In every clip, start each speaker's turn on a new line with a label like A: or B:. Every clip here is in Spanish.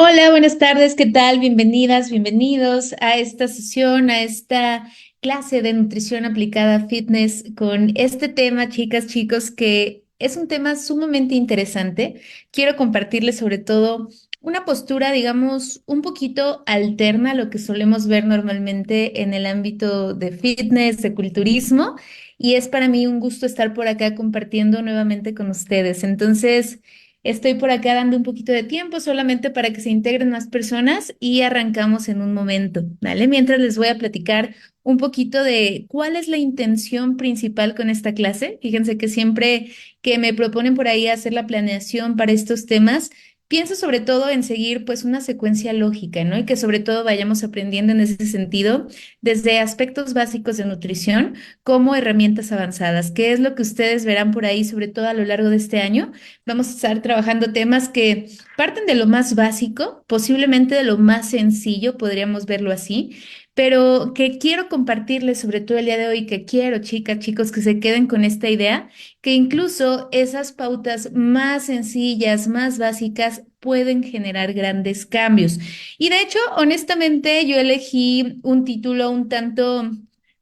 A: Hola, buenas tardes, ¿qué tal? Bienvenidas, bienvenidos a esta sesión, a esta clase de nutrición aplicada a fitness con este tema, chicas, chicos, que es un tema sumamente interesante. Quiero compartirles sobre todo una postura, digamos, un poquito alterna a lo que solemos ver normalmente en el ámbito de fitness, de culturismo, y es para mí un gusto estar por acá compartiendo nuevamente con ustedes. Entonces... Estoy por acá dando un poquito de tiempo solamente para que se integren más personas y arrancamos en un momento, ¿vale? Mientras les voy a platicar un poquito de cuál es la intención principal con esta clase. Fíjense que siempre que me proponen por ahí hacer la planeación para estos temas, pienso sobre todo en seguir pues una secuencia lógica, ¿no? Y que sobre todo vayamos aprendiendo en ese sentido desde aspectos básicos de nutrición como herramientas avanzadas, que es lo que ustedes verán por ahí sobre todo a lo largo de este año. Vamos a estar trabajando temas que parten de lo más básico, posiblemente de lo más sencillo, podríamos verlo así, pero que quiero compartirles sobre todo el día de hoy, que quiero, chicas, chicos, que se queden con esta idea, que incluso esas pautas más sencillas, más básicas, pueden generar grandes cambios. Y de hecho, honestamente, yo elegí un título un tanto...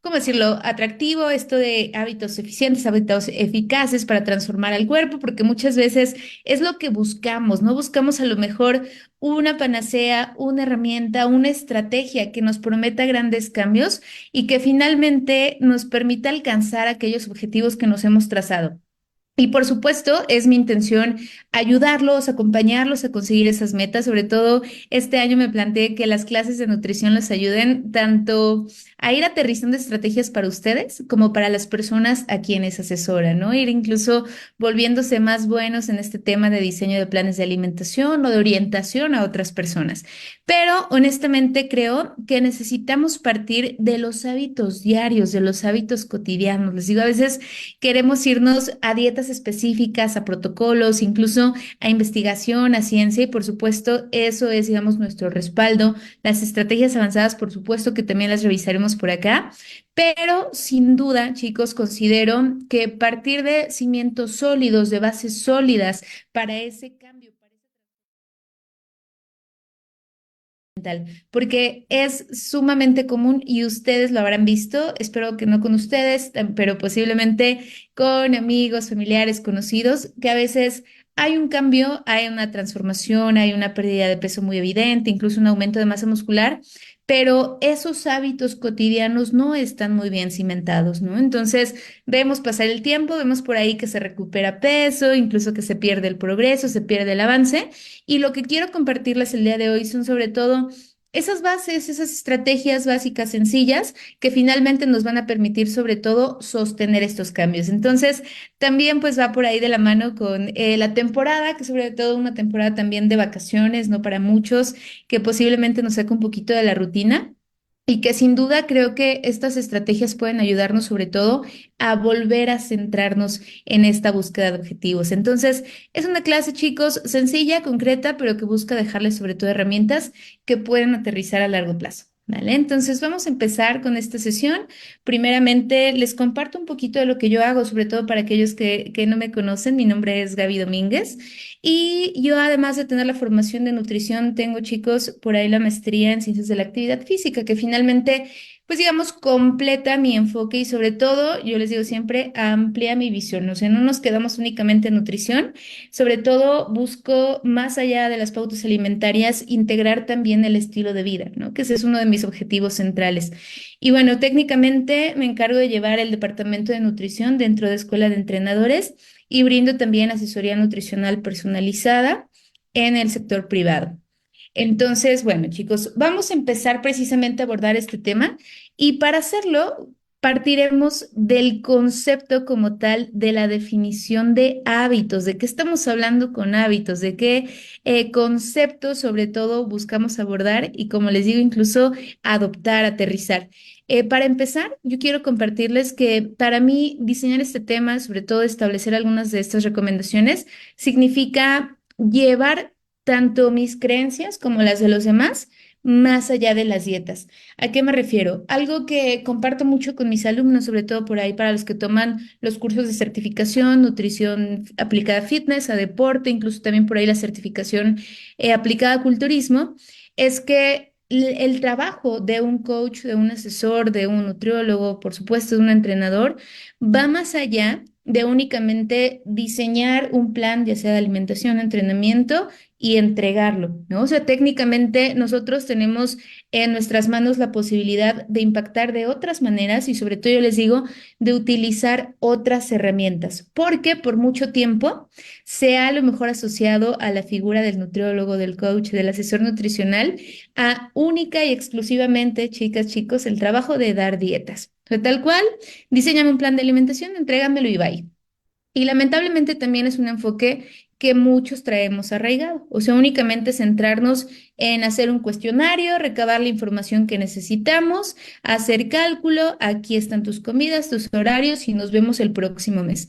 A: ¿Cómo decirlo? Atractivo, esto de hábitos eficientes, hábitos eficaces para transformar al cuerpo, porque muchas veces es lo que buscamos, ¿no? Buscamos a lo mejor una panacea, una herramienta, una estrategia que nos prometa grandes cambios y que finalmente nos permita alcanzar aquellos objetivos que nos hemos trazado. Y por supuesto, es mi intención ayudarlos, acompañarlos a conseguir esas metas. Sobre todo, este año me planteé que las clases de nutrición los ayuden tanto a ir aterrizando estrategias para ustedes como para las personas a quienes asesoran, ¿no? Ir incluso volviéndose más buenos en este tema de diseño de planes de alimentación o de orientación a otras personas. Pero honestamente creo que necesitamos partir de los hábitos diarios, de los hábitos cotidianos. Les digo, a veces queremos irnos a dietas específicas, a protocolos, incluso a investigación, a ciencia y por supuesto eso es, digamos, nuestro respaldo. Las estrategias avanzadas, por supuesto que también las revisaremos por acá, pero sin duda, chicos, considero que partir de cimientos sólidos, de bases sólidas para ese cambio, para ese porque es sumamente común y ustedes lo habrán visto, espero que no con ustedes, pero posiblemente con amigos, familiares, conocidos, que a veces hay un cambio, hay una transformación, hay una pérdida de peso muy evidente, incluso un aumento de masa muscular, pero esos hábitos cotidianos no están muy bien cimentados, ¿no? Entonces, vemos pasar el tiempo, vemos por ahí que se recupera peso, incluso que se pierde el progreso, se pierde el avance. Y lo que quiero compartirles el día de hoy son sobre todo esas bases, esas estrategias básicas sencillas que finalmente nos van a permitir sobre todo sostener estos cambios. Entonces, también pues va por ahí de la mano con la temporada, que sobre todo una temporada también de vacaciones, ¿no? Para muchos, que posiblemente nos saca un poquito de la rutina. Y que sin duda creo que estas estrategias pueden ayudarnos sobre todo a volver a centrarnos en esta búsqueda de objetivos. Entonces, es una clase, chicos, sencilla, concreta, pero que busca dejarles sobre todo herramientas que pueden aterrizar a largo plazo. ¿Vale? Entonces vamos a empezar con esta sesión. Primeramente, les comparto un poquito de lo que yo hago, sobre todo para aquellos que no me conocen. Mi nombre es Gaby Domínguez y yo, además de tener la formación de nutrición, tengo, chicos, por ahí la maestría en ciencias de la actividad física, que finalmente pues digamos, completa mi enfoque y sobre todo, yo les digo siempre, amplía mi visión. O sea, no nos quedamos únicamente en nutrición, sobre todo busco, más allá de las pautas alimentarias, integrar también el estilo de vida, ¿no? Que ese es uno de mis objetivos centrales. Y bueno, técnicamente me encargo de llevar el departamento de nutrición dentro de Escuela de Entrenadores y brindo también asesoría nutricional personalizada en el sector privado. Entonces, bueno, chicos, vamos a empezar precisamente a abordar este tema y para hacerlo partiremos del concepto como tal de la definición de hábitos, de qué estamos hablando con hábitos, de qué conceptos sobre todo buscamos abordar y como les digo, incluso adoptar, aterrizar. Para empezar, yo quiero compartirles que para mí diseñar este tema, sobre todo establecer algunas de estas recomendaciones, significa llevar tanto mis creencias como las de los demás más allá de las dietas. ¿A qué me refiero? Algo que comparto mucho con mis alumnos, sobre todo por ahí para los que toman los cursos de certificación, nutrición aplicada a fitness, a deporte, incluso también por ahí la certificación aplicada a culturismo, es que el trabajo de un coach, de un asesor, de un nutriólogo, por supuesto, de un entrenador, va más allá de únicamente diseñar un plan, ya sea de alimentación, entrenamiento y entregarlo, ¿no? O sea, técnicamente nosotros tenemos en nuestras manos la posibilidad de impactar de otras maneras y sobre todo yo les digo, de utilizar otras herramientas, porque por mucho tiempo se ha a lo mejor asociado a la figura del nutriólogo, del coach, del asesor nutricional, a única y exclusivamente, chicas, chicos, el trabajo de dar dietas. O sea, tal cual, diseñame un plan de alimentación, entrégamelo y bye. Y lamentablemente también es un enfoque que muchos traemos arraigado, o sea, únicamente centrarnos en hacer un cuestionario, recabar la información que necesitamos, hacer cálculo, aquí están tus comidas, tus horarios y nos vemos el próximo mes.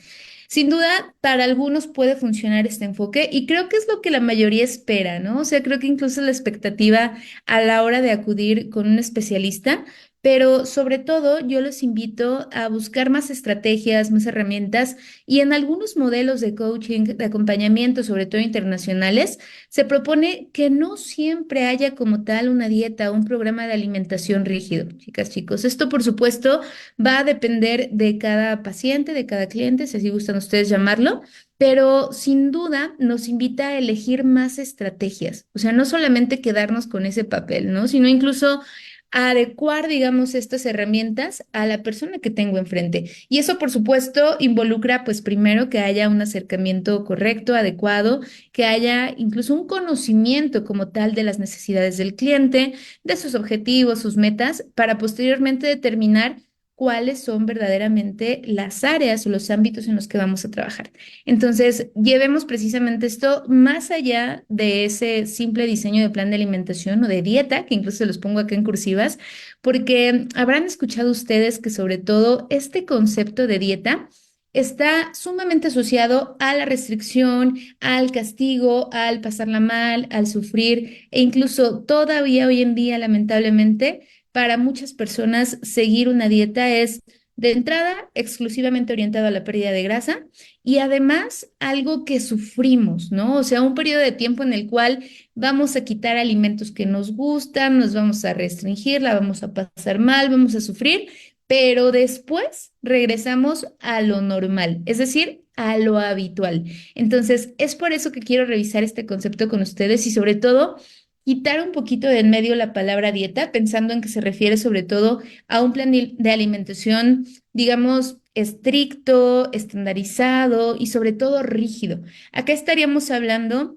A: Sin duda, para algunos puede funcionar este enfoque y creo que es lo que la mayoría espera, ¿no? O sea, creo que incluso la expectativa a la hora de acudir con un especialista, pero sobre todo yo los invito a buscar más estrategias, más herramientas y en algunos modelos de coaching, de acompañamiento, sobre todo internacionales, se propone que no siempre haya como tal una dieta o un programa de alimentación rígido, chicas, chicos. Esto, por supuesto, va a depender de cada paciente, de cada cliente, si así gustan ustedes llamarlo, pero sin duda nos invita a elegir más estrategias. O sea, no solamente quedarnos con ese papel, ¿no? Sino incluso adecuar, digamos, estas herramientas a la persona que tengo enfrente. Y eso, por supuesto, involucra, pues, primero que haya un acercamiento correcto, adecuado, que haya incluso un conocimiento como tal de las necesidades del cliente, de sus objetivos, sus metas, para posteriormente determinar cuáles son verdaderamente las áreas o los ámbitos en los que vamos a trabajar. Entonces, llevemos precisamente esto más allá de ese simple diseño de plan de alimentación o de dieta, que incluso se los pongo acá en cursivas, porque habrán escuchado ustedes que sobre todo este concepto de dieta está sumamente asociado a la restricción, al castigo, al pasarla mal, al sufrir e incluso todavía hoy en día, lamentablemente, para muchas personas seguir una dieta es de entrada exclusivamente orientado a la pérdida de grasa y además algo que sufrimos, ¿no? O sea, un periodo de tiempo en el cual vamos a quitar alimentos que nos gustan, nos vamos a restringir, la vamos a pasar mal, vamos a sufrir, pero después regresamos a lo normal, es decir, a lo habitual. Entonces, es por eso que quiero revisar este concepto con ustedes y sobre todo quitar un poquito de en medio la palabra dieta, pensando en que se refiere sobre todo a un plan de alimentación, digamos, estricto, estandarizado y sobre todo rígido. Acá estaríamos hablando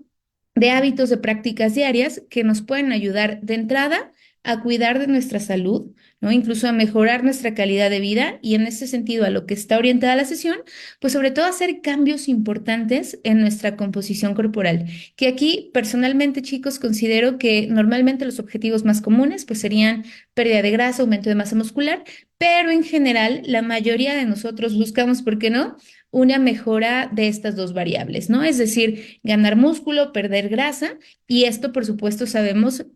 A: de hábitos de prácticas diarias que nos pueden ayudar de entrada a cuidar de nuestra salud, ¿no? Incluso a mejorar nuestra calidad de vida y en ese sentido a lo que está orientada la sesión, pues sobre todo hacer cambios importantes en nuestra composición corporal, que aquí personalmente, chicos, considero que normalmente los objetivos más comunes pues serían pérdida de grasa, aumento de masa muscular, pero en general la mayoría de nosotros buscamos, ¿por qué no? Una mejora de estas dos variables, ¿no? Es decir, ganar músculo, perder grasa, y esto, por supuesto, sabemos,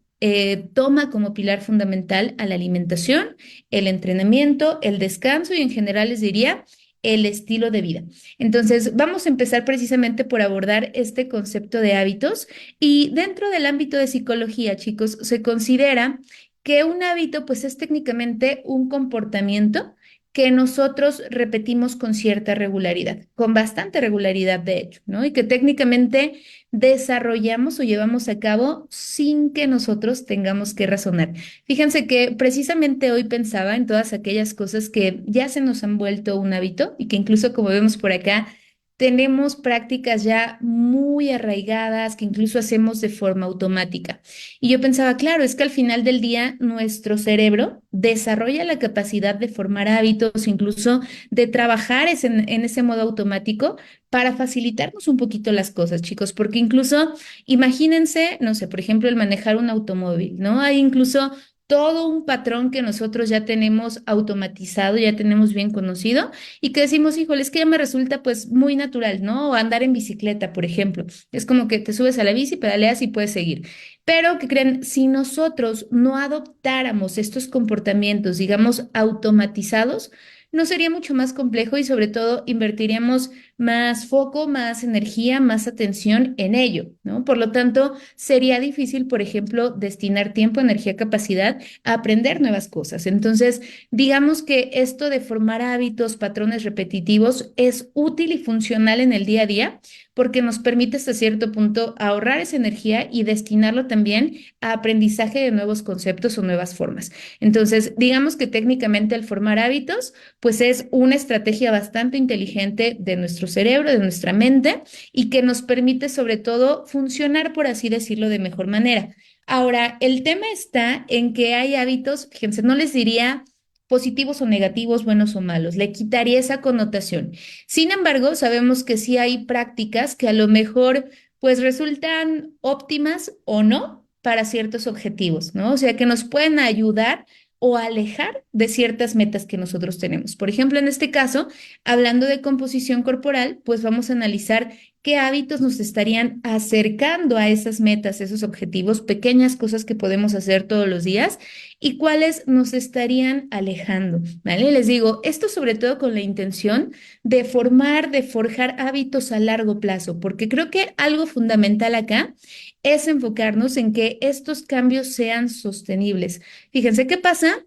A: toma como pilar fundamental a la alimentación, el entrenamiento, el descanso y en general les diría el estilo de vida. Entonces, vamos a empezar precisamente por abordar este concepto de hábitos y dentro del ámbito de psicología, chicos, se considera que un hábito pues es técnicamente un comportamiento que nosotros repetimos con cierta regularidad, con bastante regularidad de hecho, ¿no? Y que técnicamente desarrollamos o llevamos a cabo sin que nosotros tengamos que razonar. Fíjense que precisamente hoy pensaba en todas aquellas cosas que ya se nos han vuelto un hábito y que incluso como vemos por acá, tenemos prácticas ya muy arraigadas que incluso hacemos de forma automática. Y yo pensaba, claro, es que al final del día nuestro cerebro desarrolla la capacidad de formar hábitos, incluso de trabajar en ese modo automático para facilitarnos un poquito las cosas, chicos, porque incluso imagínense, no sé, por ejemplo, el manejar un automóvil, ¿no? Hay incluso todo un patrón que nosotros ya tenemos automatizado, ya tenemos bien conocido y que decimos, híjole, es que ya me resulta pues muy natural, ¿no? O andar en bicicleta, por ejemplo. Es como que te subes a la bici, pedaleas y puedes seguir. Pero, ¿qué creen? Si nosotros no adoptáramos estos comportamientos, digamos, automatizados, no sería mucho más complejo y sobre todo invertiríamos más foco, más energía, más atención en ello, ¿no? Por lo tanto, sería difícil, por ejemplo, destinar tiempo, energía, capacidad a aprender nuevas cosas. Entonces, digamos que esto de formar hábitos, patrones repetitivos es útil y funcional en el día a día porque nos permite hasta cierto punto ahorrar esa energía y destinarlo también a aprendizaje de nuevos conceptos o nuevas formas. Entonces, digamos que técnicamente el formar hábitos, pues es una estrategia bastante inteligente de nuestro cerebro, de nuestra mente y que nos permite sobre todo funcionar, por así decirlo, de mejor manera. Ahora, el tema está en que hay hábitos, fíjense, no les diría positivos o negativos, buenos o malos, le quitaría esa connotación. Sin embargo, sabemos que sí hay prácticas que a lo mejor pues resultan óptimas o no para ciertos objetivos, ¿no? O sea, que nos pueden ayudar o alejar de ciertas metas que nosotros tenemos. Por ejemplo, en este caso, hablando de composición corporal, pues vamos a analizar qué hábitos nos estarían acercando a esas metas, esos objetivos, pequeñas cosas que podemos hacer todos los días y cuáles nos estarían alejando, ¿vale? Les digo, esto sobre todo con la intención de formar, de forjar hábitos a largo plazo, porque creo que algo fundamental acá es enfocarnos en que estos cambios sean sostenibles. Fíjense qué pasa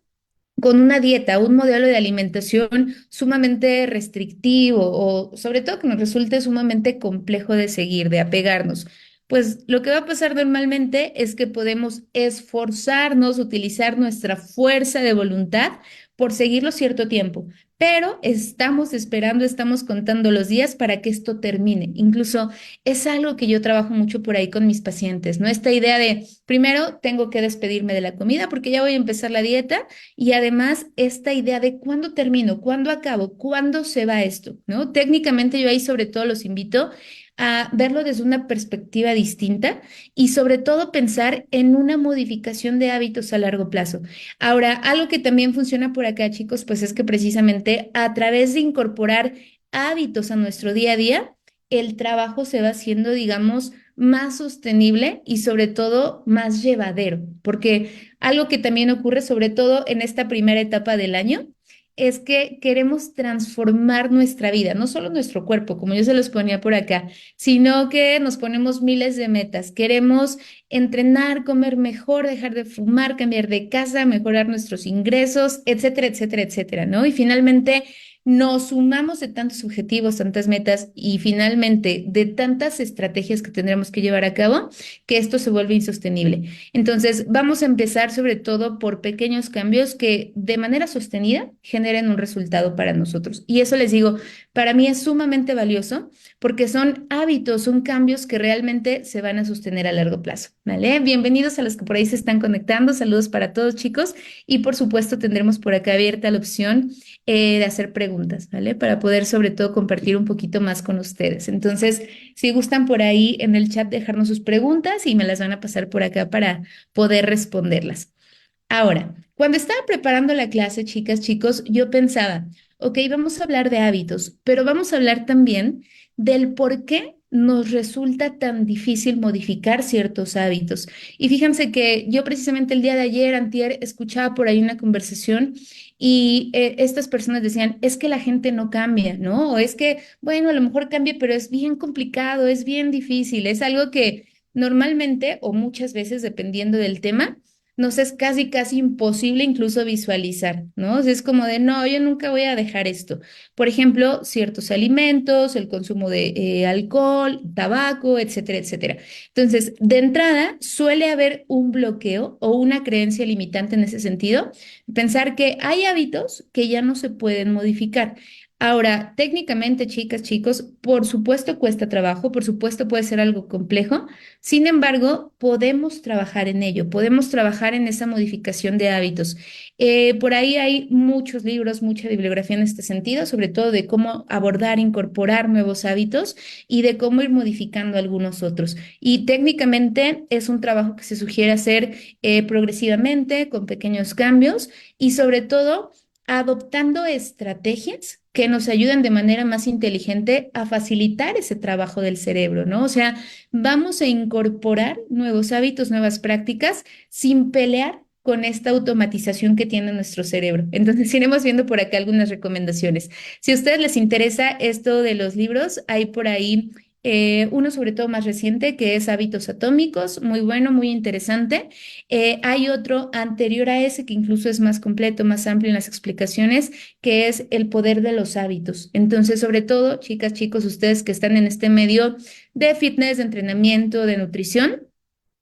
A: con una dieta, un modelo de alimentación sumamente restrictivo o sobre todo que nos resulte sumamente complejo de seguir, de apegarnos. Pues lo que va a pasar normalmente es que podemos esforzarnos, utilizar nuestra fuerza de voluntad por seguirlo cierto tiempo, pero estamos esperando, estamos contando los días para que esto termine. Incluso es algo que yo trabajo mucho por ahí con mis pacientes, ¿no? Esta idea de, primero, tengo que despedirme de la comida porque ya voy a empezar la dieta y además, esta idea de cuándo termino, cuándo acabo, cuándo se va esto, ¿no? Técnicamente yo ahí sobre todo los invito a verlo desde una perspectiva distinta y sobre todo pensar en una modificación de hábitos a largo plazo. Ahora, algo que también funciona por acá, chicos, pues es que precisamente a través de incorporar hábitos a nuestro día a día, el trabajo se va haciendo, digamos, más sostenible y sobre todo más llevadero, porque algo que también ocurre, sobre todo en esta primera etapa del año, es que queremos transformar nuestra vida, no solo nuestro cuerpo, como yo se los ponía por acá, sino que nos ponemos miles de metas. Queremos entrenar, comer mejor, dejar de fumar, cambiar de casa, mejorar nuestros ingresos, etcétera, etcétera, etcétera, ¿no? Y finalmente nos sumamos de tantos objetivos, tantas metas y finalmente de tantas estrategias que tendremos que llevar a cabo que esto se vuelve insostenible. Entonces, vamos a empezar sobre todo por pequeños cambios que de manera sostenida generen un resultado para nosotros. Y eso les digo, para mí es sumamente valioso porque son hábitos, son cambios que realmente se van a sostener a largo plazo, ¿vale? Bienvenidos a los que por ahí se están conectando. Saludos para todos, chicos. Y por supuesto, tendremos por acá abierta la opción de hacer preguntas, ¿vale? Para poder sobre todo compartir un poquito más con ustedes. Entonces, si gustan por ahí en el chat dejarnos sus preguntas y me las van a pasar por acá para poder responderlas. Ahora, cuando estaba preparando la clase, chicas, chicos, yo pensaba, ok, vamos a hablar de hábitos, pero vamos a hablar también del por qué nos resulta tan difícil modificar ciertos hábitos. Y fíjense que yo precisamente el día de ayer, antier, escuchaba por ahí una conversación y estas personas decían, es que la gente no cambia, ¿no? O es que, bueno, a lo mejor cambia, pero es bien complicado, es bien difícil, es algo que normalmente o muchas veces, dependiendo del tema, nos es casi, casi imposible incluso visualizar, ¿no? O sea, es como de, no, yo nunca voy a dejar esto. Por ejemplo, ciertos alimentos, el consumo de alcohol, tabaco, etcétera, etcétera. Entonces, de entrada, suele haber un bloqueo o una creencia limitante en ese sentido, pensar que hay hábitos que ya no se pueden modificar. Ahora, técnicamente, chicas, chicos, por supuesto cuesta trabajo, por supuesto puede ser algo complejo. Sin embargo, podemos trabajar en ello, podemos trabajar en esa modificación de hábitos. Por ahí hay muchos libros, mucha bibliografía en este sentido, sobre todo de cómo abordar, incorporar nuevos hábitos y de cómo ir modificando algunos otros. Y técnicamente es un trabajo que se sugiere hacer progresivamente, con pequeños cambios y sobre todo adoptando estrategias que nos ayuden de manera más inteligente a facilitar ese trabajo del cerebro, ¿no? O sea, vamos a incorporar nuevos hábitos, nuevas prácticas sin pelear con esta automatización que tiene nuestro cerebro. Entonces, iremos viendo por acá algunas recomendaciones. Si a ustedes les interesa esto de los libros, hay por ahí uno sobre todo más reciente que es Hábitos Atómicos, muy bueno, muy interesante. Hay otro anterior a ese que incluso es más completo, más amplio en las explicaciones, que es El poder de los hábitos. Entonces, sobre todo, chicas, chicos, ustedes que están en este medio de fitness, de entrenamiento, de nutrición,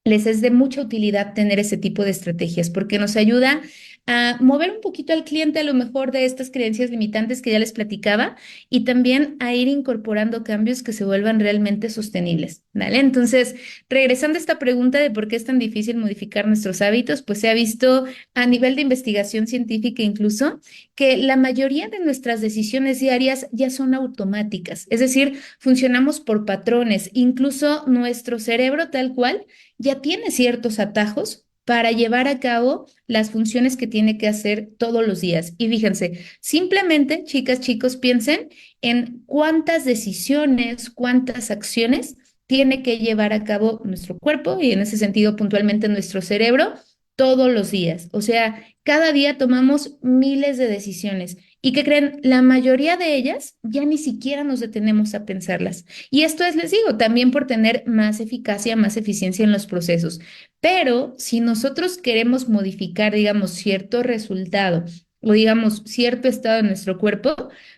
A: les es de mucha utilidad tener ese tipo de estrategias porque nos ayuda a mover un poquito al cliente a lo mejor de estas creencias limitantes que ya les platicaba y también a ir incorporando cambios que se vuelvan realmente sostenibles, ¿vale? Entonces, regresando a esta pregunta de por qué es tan difícil modificar nuestros hábitos, pues se ha visto a nivel de investigación científica incluso que la mayoría de nuestras decisiones diarias ya son automáticas, es decir, funcionamos por patrones, incluso nuestro cerebro tal cual ya tiene ciertos atajos para llevar a cabo las funciones que tiene que hacer todos los días. Y fíjense, simplemente, chicas, chicos, piensen en cuántas decisiones, cuántas acciones tiene que llevar a cabo nuestro cuerpo y en ese sentido puntualmente nuestro cerebro todos los días. O sea, cada día tomamos miles de decisiones. ¿Y qué creen? La mayoría de ellas ya ni siquiera nos detenemos a pensarlas. Y esto es, les digo, también por tener más eficacia, más eficiencia en los procesos. Pero si nosotros queremos modificar, digamos, cierto resultado o, digamos, cierto estado de nuestro cuerpo,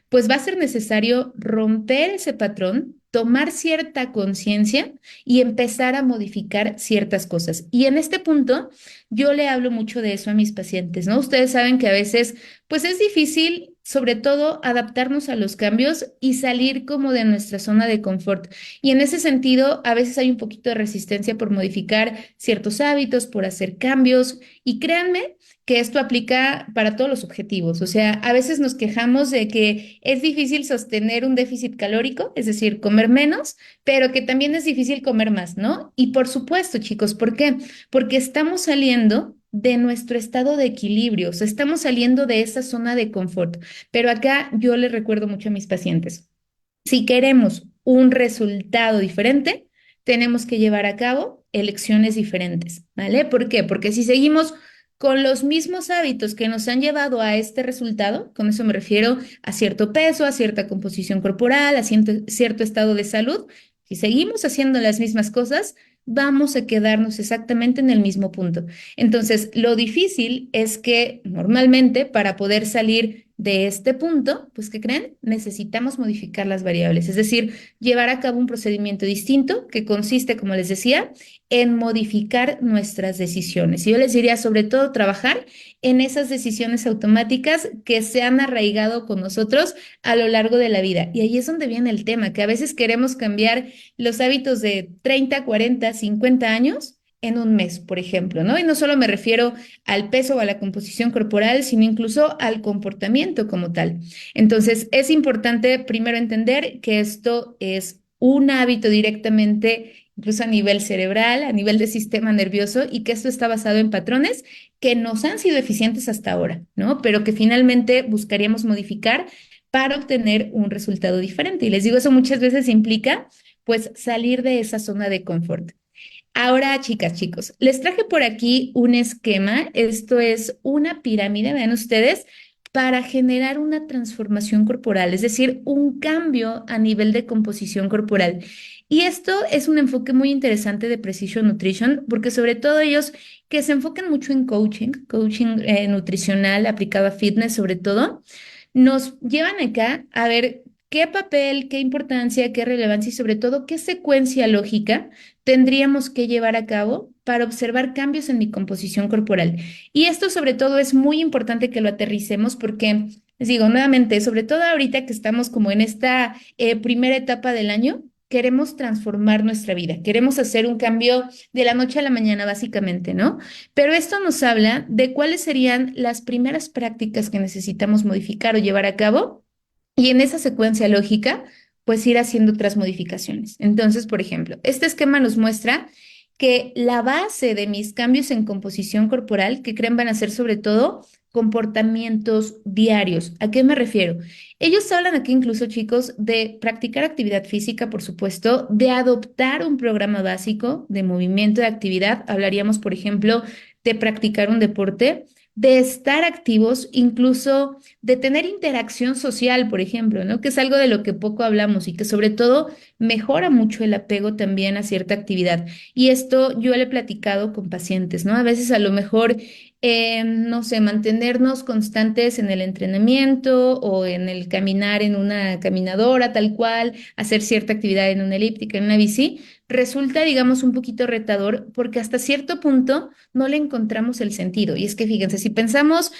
A: pues va a ser necesario romper ese patrón, tomar cierta conciencia y empezar a modificar ciertas cosas. Y en este punto, yo le hablo mucho de eso a mis pacientes, ¿no? Ustedes saben que a veces, pues es difícil, sobre todo, adaptarnos a los cambios y salir como de nuestra zona de confort. Y en ese sentido, a veces hay un poquito de resistencia por modificar ciertos hábitos, por hacer cambios. Y créanme que esto aplica para todos los objetivos. O sea, a veces nos quejamos de que es difícil sostener un déficit calórico, es decir, comer menos, pero que también es difícil comer más, ¿no? Y por supuesto, chicos, ¿por qué? Porque estamos saliendo de nuestro estado de equilibrio, o sea, estamos saliendo de esa zona de confort. Pero acá yo les recuerdo mucho a mis pacientes. Si queremos un resultado diferente, tenemos que llevar a cabo elecciones diferentes, ¿vale? ¿Por qué? Porque si seguimos con los mismos hábitos que nos han llevado a este resultado, con eso me refiero a cierto peso, a cierta composición corporal, a cierto estado de salud, si seguimos haciendo las mismas cosas, vamos a quedarnos exactamente en el mismo punto. Entonces, lo difícil es que normalmente para poder salir de este punto, pues ¿qué creen? Necesitamos modificar las variables, es decir, llevar a cabo un procedimiento distinto que consiste, como les decía, en modificar nuestras decisiones. Y yo les diría sobre todo trabajar en esas decisiones automáticas que se han arraigado con nosotros a lo largo de la vida. Y ahí es donde viene el tema, que a veces queremos cambiar los hábitos de 30, 40, 50 años en un mes, por ejemplo, ¿no? Y no solo me refiero al peso o a la composición corporal, sino incluso al comportamiento como tal. Entonces, es importante primero entender que esto es un hábito directamente, incluso a nivel cerebral, a nivel del sistema nervioso, y que esto está basado en patrones que nos han sido eficientes hasta ahora, ¿no? Pero que finalmente buscaríamos modificar para obtener un resultado diferente. Y les digo, eso muchas veces implica, pues, salir de esa zona de confort. Ahora, chicas, chicos, les traje por aquí un esquema. Esto es una pirámide, vean ustedes, para generar una transformación corporal, es decir, un cambio a nivel de composición corporal. Y esto es un enfoque muy interesante de Precision Nutrition, porque sobre todo ellos que se enfocan mucho en coaching, coaching nutricional aplicado a fitness sobre todo, nos llevan acá a ver qué papel, qué importancia, qué relevancia y sobre todo qué secuencia lógica tendríamos que llevar a cabo para observar cambios en mi composición corporal. Y esto sobre todo es muy importante que lo aterricemos porque Les digo nuevamente, sobre todo ahorita que estamos como en esta primera etapa del año, queremos transformar nuestra vida, queremos hacer un cambio de la noche a la mañana, básicamente, ¿no? Pero esto nos habla de cuáles serían las primeras prácticas que necesitamos modificar o llevar a cabo y en esa secuencia lógica, pues ir haciendo otras modificaciones. Entonces, por ejemplo, este esquema nos muestra que la base de mis cambios en composición corporal, que creen van a ser sobre todo comportamientos diarios. ¿A qué me refiero? Ellos hablan aquí incluso, chicos, de practicar actividad física, por supuesto, de adoptar un programa básico de movimiento de actividad. Hablaríamos, por ejemplo, de practicar un deporte, de estar activos, incluso de tener interacción social, por ejemplo, ¿no? Que es algo de lo que poco hablamos y que sobre todo mejora mucho el apego también a cierta actividad. Y esto yo le he platicado con pacientes, ¿no? A veces a lo mejor, no sé, mantenernos constantes en el entrenamiento o en el caminar en una caminadora, tal cual, hacer cierta actividad en una elíptica, en una bici, resulta, digamos, un poquito retador porque hasta cierto punto no le encontramos el sentido. Y es que fíjense, si pensamos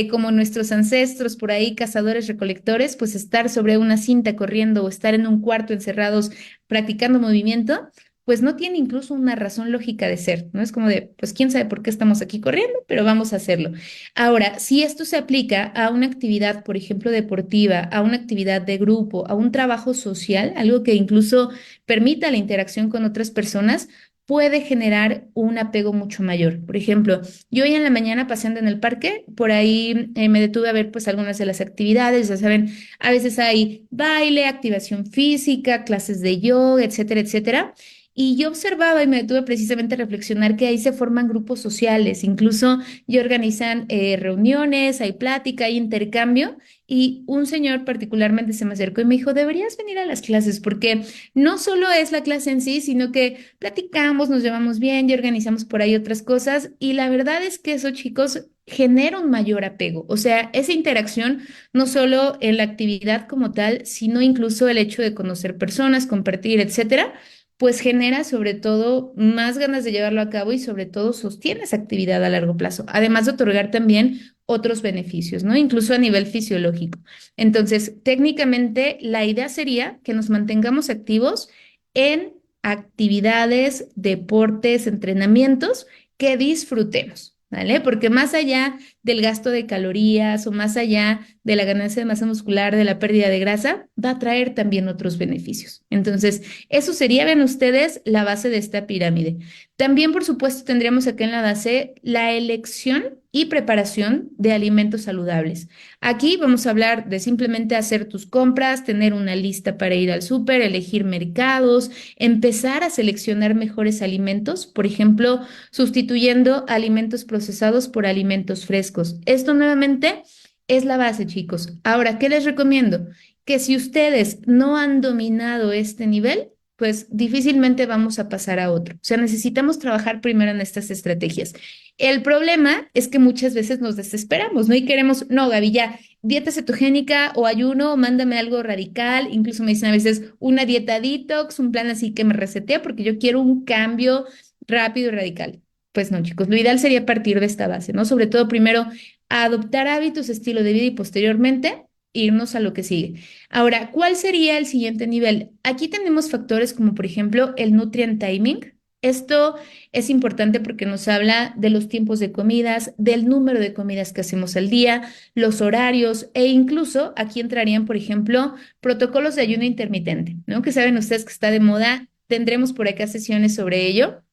A: como nuestros ancestros por ahí, cazadores, recolectores, pues estar sobre una cinta corriendo o estar en un cuarto encerrados practicando movimiento, pues no tiene incluso una razón lógica de ser, ¿no? Es como de, pues quién sabe por qué estamos aquí corriendo, pero vamos a hacerlo. Ahora, si esto se aplica a una actividad, por ejemplo, deportiva, a una actividad de grupo, a un trabajo social, algo que incluso permita la interacción con otras personas, puede generar un apego mucho mayor. Por ejemplo, yo hoy en la mañana paseando en el parque, por ahí me detuve a ver pues algunas de las actividades, ya saben, a veces hay baile, activación física, clases de yoga, etcétera, etcétera. Y yo observaba y me detuve precisamente a reflexionar que ahí se forman grupos sociales, incluso ya organizan reuniones, hay plática, hay intercambio. Y un señor particularmente se me acercó y me dijo, deberías venir a las clases porque no solo es la clase en sí, sino que platicamos, nos llevamos bien y organizamos por ahí otras cosas. Y la verdad es que eso, chicos, genera un mayor apego. O sea, esa interacción no solo en la actividad como tal, sino incluso el hecho de conocer personas, compartir, etcétera, pues genera sobre todo más ganas de llevarlo a cabo y sobre todo sostiene esa actividad a largo plazo, además de otorgar también otros beneficios, ¿no? Incluso a nivel fisiológico. Entonces, técnicamente, la idea sería que nos mantengamos activos en actividades, deportes, entrenamientos que disfrutemos, ¿vale? Porque más allá del gasto de calorías o más allá de la ganancia de masa muscular, de la pérdida de grasa, va a traer también otros beneficios. Entonces, eso sería, ven ustedes, la base de esta pirámide. También, por supuesto, tendríamos acá en la base la elección y preparación de alimentos saludables. Aquí vamos a hablar de simplemente hacer tus compras, tener una lista para ir al súper, elegir mercados, empezar a seleccionar mejores alimentos, por ejemplo, sustituyendo alimentos procesados por alimentos frescos. Esto nuevamente es la base, chicos. Ahora, ¿qué les recomiendo? Que si ustedes no han dominado este nivel, pues difícilmente vamos a pasar a otro. O sea, necesitamos trabajar primero en estas estrategias. El problema es que muchas veces nos desesperamos, ¿no? Y queremos, no, Gaby, ya, dieta cetogénica o ayuno, mándame algo radical. Incluso me dicen a veces una dieta detox, un plan así que me resetee porque yo quiero un cambio rápido y radical. Pues no, chicos, lo ideal sería partir de esta base, ¿no? Sobre todo primero adoptar hábitos, estilo de vida y posteriormente irnos a lo que sigue. Ahora, ¿cuál sería el siguiente nivel? Aquí tenemos factores como por ejemplo el nutrient timing. Esto es importante porque nos habla de los tiempos de comidas, del número de comidas que hacemos al día, los horarios e incluso aquí entrarían, por ejemplo, protocolos de ayuno intermitente, ¿no? Que saben ustedes que está de moda. Tendremos por acá sesiones sobre ello.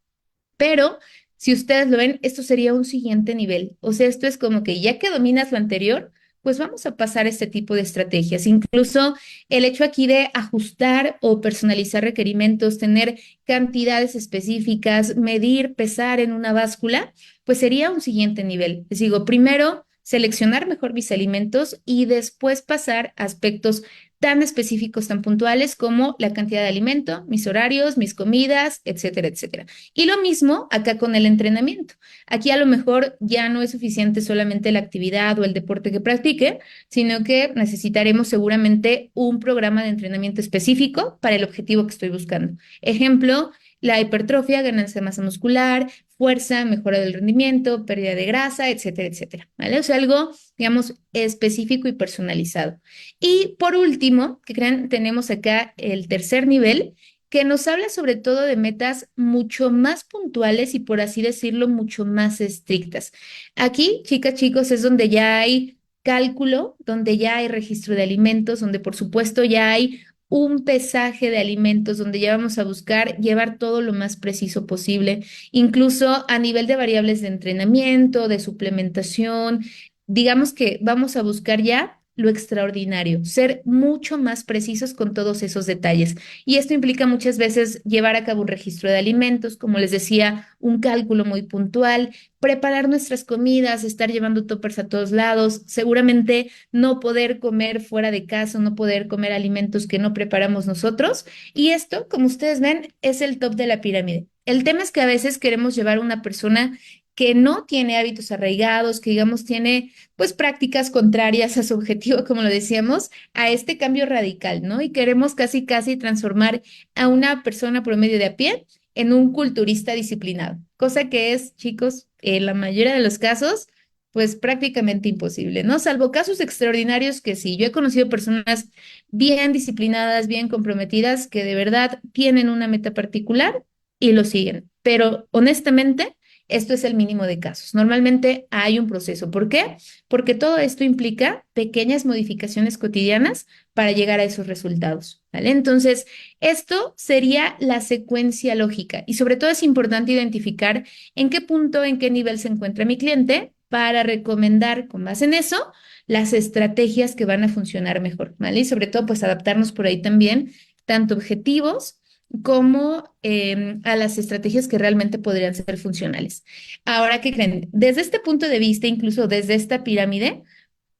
A: Pero si ustedes lo ven, esto sería un siguiente nivel. O sea, esto es como que ya que dominas lo anterior, pues vamos a pasar a este tipo de estrategias. Incluso el hecho aquí de ajustar o personalizar requerimientos, tener cantidades específicas, medir, pesar en una báscula, pues sería un siguiente nivel. Les digo, primero seleccionar mejor mis alimentos y después pasar a aspectos tan específicos, tan puntuales como la cantidad de alimento, mis horarios, mis comidas, etcétera, etcétera. Y lo mismo acá con el entrenamiento. Aquí a lo mejor ya no es suficiente solamente la actividad o el deporte que practique, sino que necesitaremos seguramente un programa de entrenamiento específico para el objetivo que estoy buscando. Ejemplo, la hipertrofia, ganancia de masa muscular, fuerza, mejora del rendimiento, pérdida de grasa, etcétera, etcétera, ¿vale? O sea, algo, digamos, específico y personalizado. Y por último, que crean, tenemos acá el tercer nivel, que nos habla sobre todo de metas mucho más puntuales y, por así decirlo, mucho más estrictas. Aquí, chicas, chicos, es donde ya hay cálculo, donde ya hay registro de alimentos, donde por supuesto ya hay un pesaje de alimentos, donde ya vamos a buscar llevar todo lo más preciso posible, incluso a nivel de variables de entrenamiento, de suplementación. Digamos que vamos a buscar ya lo extraordinario, ser mucho más precisos con todos esos detalles. Y esto implica muchas veces llevar a cabo un registro de alimentos, como les decía, un cálculo muy puntual, preparar nuestras comidas, estar llevando toppers a todos lados, seguramente no poder comer fuera de casa, no poder comer alimentos que no preparamos nosotros. Y esto, como ustedes ven, es el top de la pirámide. El tema es que a veces queremos llevar a una persona que no tiene hábitos arraigados, que digamos tiene pues prácticas contrarias a su objetivo, como lo decíamos, a este cambio radical, ¿no? Y queremos casi casi transformar a una persona promedio de a pie en un culturista disciplinado, cosa que es, chicos, en la mayoría de los casos, pues prácticamente imposible, ¿no? Salvo casos extraordinarios que sí, yo he conocido personas bien disciplinadas, bien comprometidas, que de verdad tienen una meta particular y lo siguen, pero honestamente, esto es el mínimo de casos. Normalmente hay un proceso. ¿Por qué? Porque todo esto implica pequeñas modificaciones cotidianas para llegar a esos resultados, ¿vale? Entonces, esto sería la secuencia lógica y sobre todo es importante identificar en qué punto, en qué nivel se encuentra mi cliente para recomendar con base en eso las estrategias que van a funcionar mejor, ¿vale? Y sobre todo, pues adaptarnos por ahí también, tanto objetivos como a las estrategias que realmente podrían ser funcionales. Ahora, ¿qué creen? Desde este punto de vista, incluso desde esta pirámide,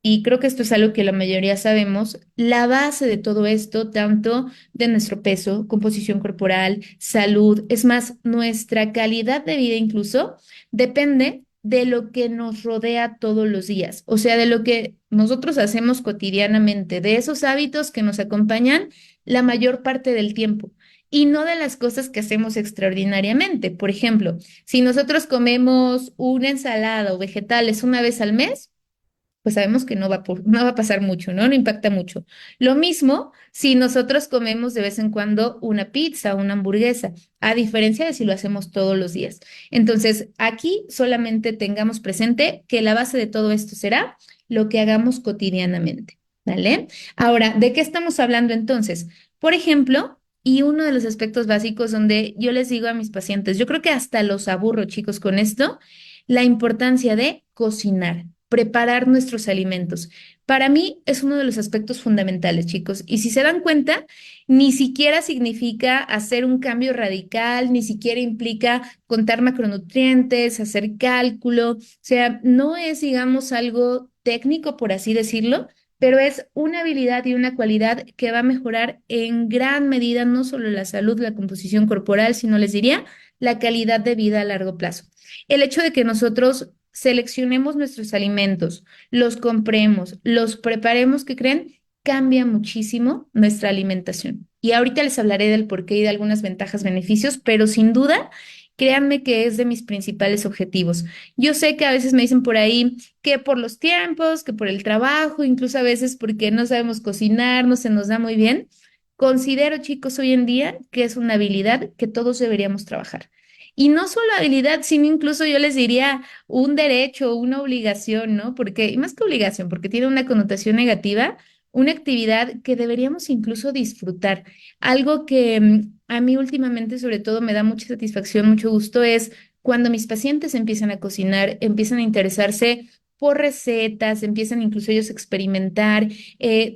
A: y creo que esto es algo que la mayoría sabemos, la base de todo esto, tanto de nuestro peso, composición corporal, salud, es más, nuestra calidad de vida incluso, depende de lo que nos rodea todos los días, o sea, de lo que nosotros hacemos cotidianamente, de esos hábitos que nos acompañan la mayor parte del tiempo. Y no de las cosas que hacemos extraordinariamente. Por ejemplo, si nosotros comemos una ensalada o vegetales una vez al mes, pues sabemos que no va a pasar mucho, ¿no? No impacta mucho. Lo mismo si nosotros comemos de vez en cuando una pizza, una hamburguesa, a diferencia de si lo hacemos todos los días. Entonces, aquí solamente tengamos presente que la base de todo esto será lo que hagamos cotidianamente, ¿vale? Ahora, ¿de qué estamos hablando entonces? Por ejemplo, y uno de los aspectos básicos donde yo les digo a mis pacientes, yo creo que hasta los aburro, chicos, con esto, la importancia de cocinar, preparar nuestros alimentos. Para mí es uno de los aspectos fundamentales, chicos. Y si se dan cuenta, ni siquiera significa hacer un cambio radical, ni siquiera implica contar macronutrientes, hacer cálculo. O sea, no es, digamos, algo técnico, por así decirlo, pero es una habilidad y una cualidad que va a mejorar en gran medida no solo la salud, la composición corporal, sino les diría la calidad de vida a largo plazo. El hecho de que nosotros seleccionemos nuestros alimentos, los compremos, los preparemos, ¿qué creen? Cambia muchísimo nuestra alimentación. Y ahorita les hablaré del porqué y de algunas ventajas, beneficios, pero sin duda, créanme que es de mis principales objetivos. Yo sé que a veces me dicen por ahí que por los tiempos, que por el trabajo, incluso a veces porque no sabemos cocinar, no se nos da muy bien. Considero, chicos, hoy en día que es una habilidad que todos deberíamos trabajar. Y no solo habilidad, sino incluso yo les diría un derecho, una obligación, ¿no? Porque, y más que obligación, porque tiene una connotación negativa, una actividad que deberíamos incluso disfrutar. Algo que a mí últimamente, sobre todo, me da mucha satisfacción, mucho gusto, es cuando mis pacientes empiezan a cocinar, empiezan a interesarse por recetas, empiezan incluso ellos a experimentar.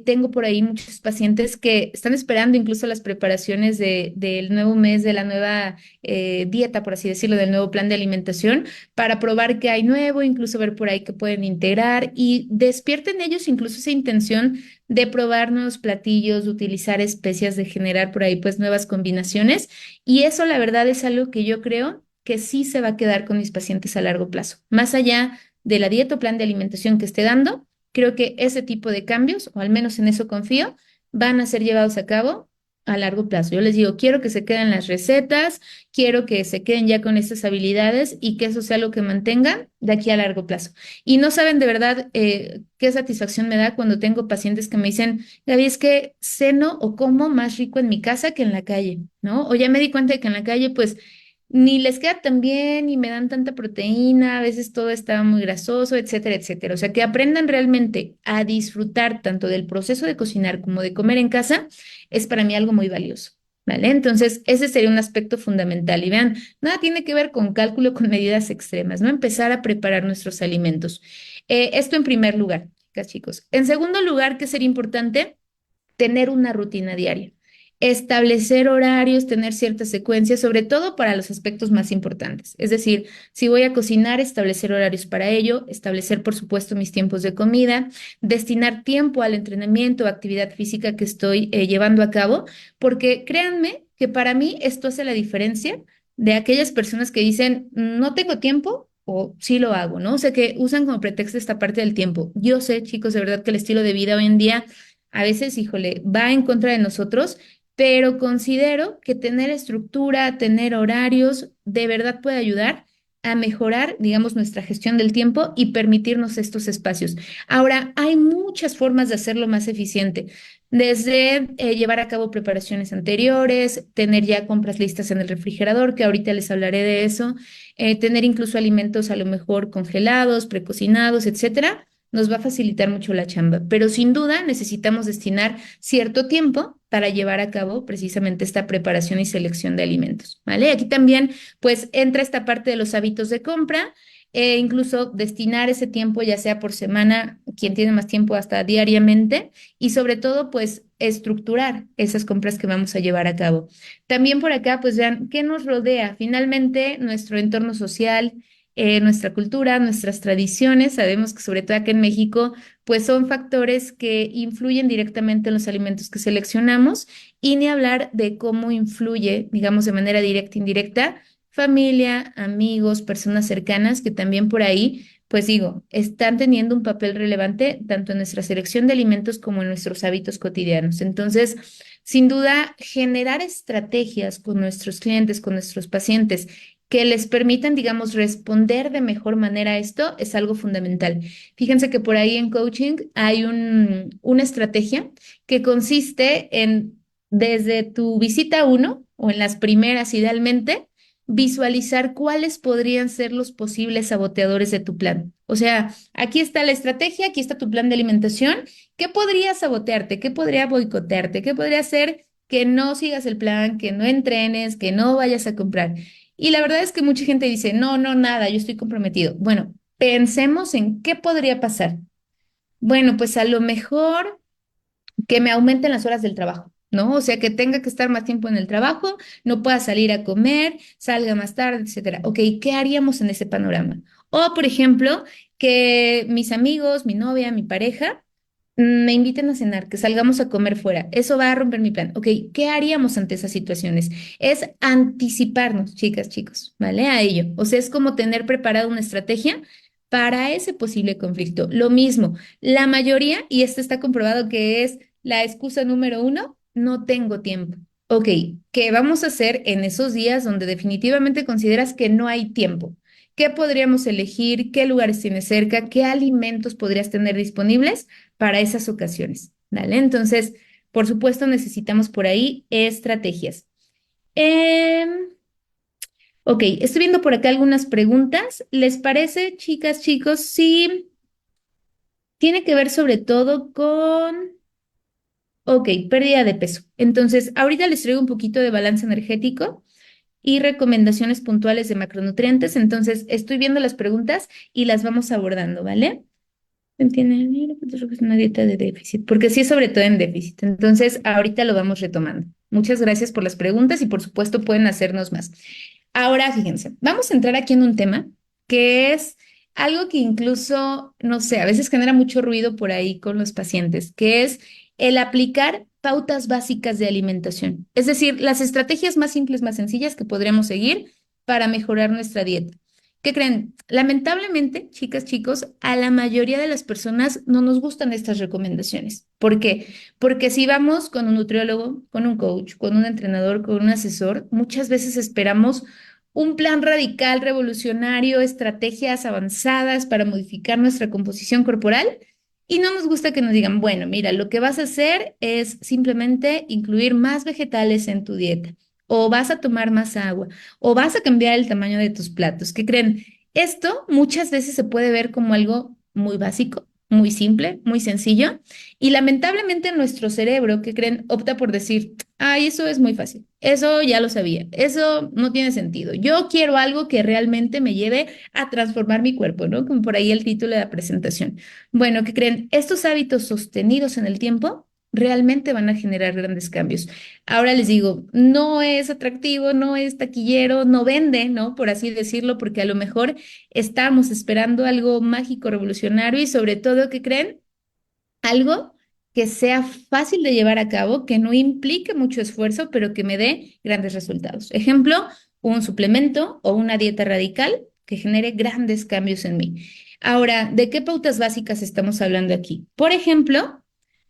A: Tengo por ahí muchos pacientes que están esperando incluso las preparaciones del nuevo mes, de la nueva dieta, por así decirlo, del nuevo plan de alimentación, para probar qué hay nuevo, incluso ver por ahí qué pueden integrar y despierten ellos incluso esa intención de probar nuevos platillos, de utilizar especias, de generar por ahí pues nuevas combinaciones. Y eso la verdad es algo que yo creo que sí se va a quedar con mis pacientes a largo plazo. Más allá de la dieta o plan de alimentación que esté dando, creo que ese tipo de cambios, o al menos en eso confío, van a ser llevados a cabo a largo plazo. Yo les digo, quiero que se queden las recetas, quiero que se queden ya con estas habilidades y que eso sea lo que mantengan de aquí a largo plazo. Y no saben de verdad qué satisfacción me da cuando tengo pacientes que me dicen, Gaby, es que ceno o como más rico en mi casa que en la calle, ¿no? O ya me di cuenta de que en la calle, pues ni les queda tan bien, ni me dan tanta proteína, a veces todo está muy grasoso, etcétera, etcétera. O sea, que aprendan realmente a disfrutar tanto del proceso de cocinar como de comer en casa es para mí algo muy valioso, ¿vale? Entonces, ese sería un aspecto fundamental. Y vean, nada tiene que ver con cálculo, con medidas extremas, ¿no? Empezar a preparar nuestros alimentos. Esto en primer lugar, chicas, chicos. En segundo lugar, ¿qué sería importante? Tener una rutina diaria, establecer horarios, tener ciertas secuencias, sobre todo para los aspectos más importantes. Es decir, si voy a cocinar, establecer horarios para ello, establecer, por supuesto, mis tiempos de comida, destinar tiempo al entrenamiento o actividad física que estoy llevando a cabo, porque créanme que para mí esto hace la diferencia de aquellas personas que dicen, no tengo tiempo. O sí lo hago, ¿no? O sea, que usan como pretexto esta parte del tiempo. Yo sé, chicos, de verdad que el estilo de vida hoy en día a veces, híjole, va en contra de nosotros, pero considero que tener estructura, tener horarios, de verdad puede ayudar a mejorar, digamos, nuestra gestión del tiempo y permitirnos estos espacios. Ahora, hay muchas formas de hacerlo más eficiente, desde llevar a cabo preparaciones anteriores, tener ya compras listas en el refrigerador, que ahorita les hablaré de eso, tener incluso alimentos a lo mejor congelados, precocinados, etcétera nos va a facilitar mucho la chamba, pero sin duda necesitamos destinar cierto tiempo para llevar a cabo precisamente esta preparación y selección de alimentos, ¿vale? Aquí también, pues, entra esta parte de los hábitos de compra, incluso destinar ese tiempo, ya sea por semana, quien tiene más tiempo hasta diariamente, y sobre todo, pues, estructurar esas compras que vamos a llevar a cabo. También por acá, pues, vean, ¿qué nos rodea? Finalmente, nuestro entorno social nuestra cultura, nuestras tradiciones. Sabemos que sobre todo aquí en México, pues son factores que influyen directamente en los alimentos que seleccionamos y ni hablar de cómo influye, digamos, de manera directa e indirecta, familia, amigos, personas cercanas que también por ahí, pues digo, están teniendo un papel relevante tanto en nuestra selección de alimentos como en nuestros hábitos cotidianos. Entonces, sin duda, generar estrategias con nuestros clientes, con nuestros pacientes que les permitan, digamos, responder de mejor manera a esto es algo fundamental. Fíjense que por ahí en coaching hay una estrategia que consiste en, desde tu visita uno o en las primeras idealmente, visualizar cuáles podrían ser los posibles saboteadores de tu plan. O sea, aquí está la estrategia, aquí está tu plan de alimentación. ¿Qué podría sabotearte? ¿Qué podría boicotearte? ¿Qué podría hacer que no sigas el plan, que no entrenes, que no vayas a comprar? Y la verdad es que mucha gente dice, no, no, nada, yo estoy comprometido. Bueno, pensemos en qué podría pasar. Bueno, pues a lo mejor que me aumenten las horas del trabajo, ¿no? O sea, que tenga que estar más tiempo en el trabajo, no pueda salir a comer, salga más tarde, etcétera. Ok, ¿qué haríamos en ese panorama? O, por ejemplo, que mis amigos, mi novia, mi pareja, me inviten a cenar, que salgamos a comer fuera. Eso va a romper mi plan. Ok, ¿qué haríamos ante esas situaciones? Es anticiparnos, chicas, chicos, ¿vale? A ello. O sea, es como tener preparada una estrategia para ese posible conflicto. Lo mismo, la mayoría, y esto está comprobado que es la excusa número uno, no tengo tiempo. Ok, ¿qué vamos a hacer en esos días donde definitivamente consideras que no hay tiempo? ¿Qué podríamos elegir? ¿Qué lugares tienes cerca? ¿Qué alimentos podrías tener disponibles para esas ocasiones? ¿Vale? Entonces, por supuesto, necesitamos por ahí estrategias. Em, ok, estoy viendo por acá algunas preguntas. ¿Les parece, chicas, chicos? Sí, tiene que ver sobre todo con ok, pérdida de peso. Entonces, ahorita les traigo un poquito de balance energético y recomendaciones puntuales de macronutrientes. Entonces, estoy viendo las preguntas y las vamos abordando, ¿vale? ¿Entienden? Mira, pues, es una dieta de déficit, porque sí es sobre todo en déficit. Entonces, ahorita lo vamos retomando. Muchas gracias por las preguntas y por supuesto pueden hacernos más. Ahora, fíjense, vamos a entrar aquí en un tema que es algo que incluso, no sé, a veces genera mucho ruido por ahí con los pacientes, que es el aplicar pautas básicas de alimentación. Es decir, las estrategias más simples, más sencillas que podríamos seguir para mejorar nuestra dieta. ¿Qué creen? Lamentablemente, chicas, chicos, a la mayoría de las personas no nos gustan estas recomendaciones. ¿Por qué? Porque si vamos con un nutriólogo, con un coach, con un entrenador, con un asesor, muchas veces esperamos un plan radical, revolucionario, estrategias avanzadas para modificar nuestra composición corporal y no nos gusta que nos digan, bueno, mira, lo que vas a hacer es simplemente incluir más vegetales en tu dieta, o vas a tomar más agua, o vas a cambiar el tamaño de tus platos. ¿Qué creen? Esto muchas veces se puede ver como algo muy básico, muy simple, muy sencillo, y lamentablemente nuestro cerebro, ¿qué creen? Opta por decir, ay, eso es muy fácil, eso ya lo sabía, eso no tiene sentido. Yo quiero algo que realmente me lleve a transformar mi cuerpo, ¿no? Como por ahí el título de la presentación. Bueno, ¿qué creen? Estos hábitos sostenidos en el tiempo realmente van a generar grandes cambios. Ahora les digo, no es atractivo, no es taquillero, no vende, ¿no? Por así decirlo, porque a lo mejor estamos esperando algo mágico, revolucionario y sobre todo, ¿qué creen? Algo que sea fácil de llevar a cabo, que no implique mucho esfuerzo, pero que me dé grandes resultados. Ejemplo, un suplemento o una dieta radical que genere grandes cambios en mí. Ahora, ¿de qué pautas básicas estamos hablando aquí? Por ejemplo,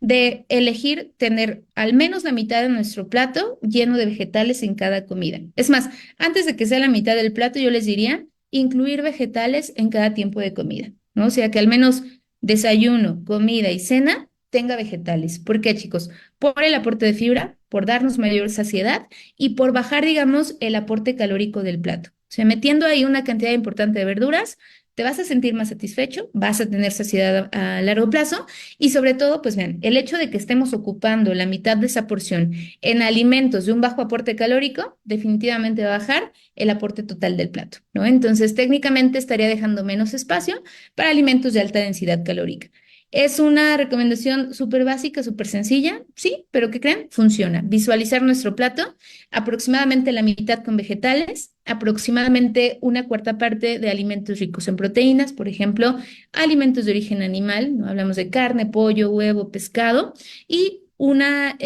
A: de elegir tener al menos la mitad de nuestro plato lleno de vegetales en cada comida. Es más, antes de que sea la mitad del plato, yo les diría incluir vegetales en cada tiempo de comida, ¿no? O sea, que al menos desayuno, comida y cena tenga vegetales. ¿Por qué, chicos? Por el aporte de fibra, por darnos mayor saciedad y por bajar, digamos, el aporte calórico del plato. O sea, metiendo ahí una cantidad importante de verduras, te vas a sentir más satisfecho, vas a tener saciedad a largo plazo y sobre todo, pues vean, el hecho de que estemos ocupando la mitad de esa porción en alimentos de un bajo aporte calórico, definitivamente va a bajar el aporte total del plato, ¿no? Entonces, técnicamente estaría dejando menos espacio para alimentos de alta densidad calórica. Es una recomendación súper básica, súper sencilla, sí, pero ¿qué creen? Funciona. Visualizar nuestro plato, aproximadamente la mitad con vegetales, aproximadamente una cuarta parte de alimentos ricos en proteínas, por ejemplo, alimentos de origen animal, ¿no? Hablamos de carne, pollo, huevo, pescado, y una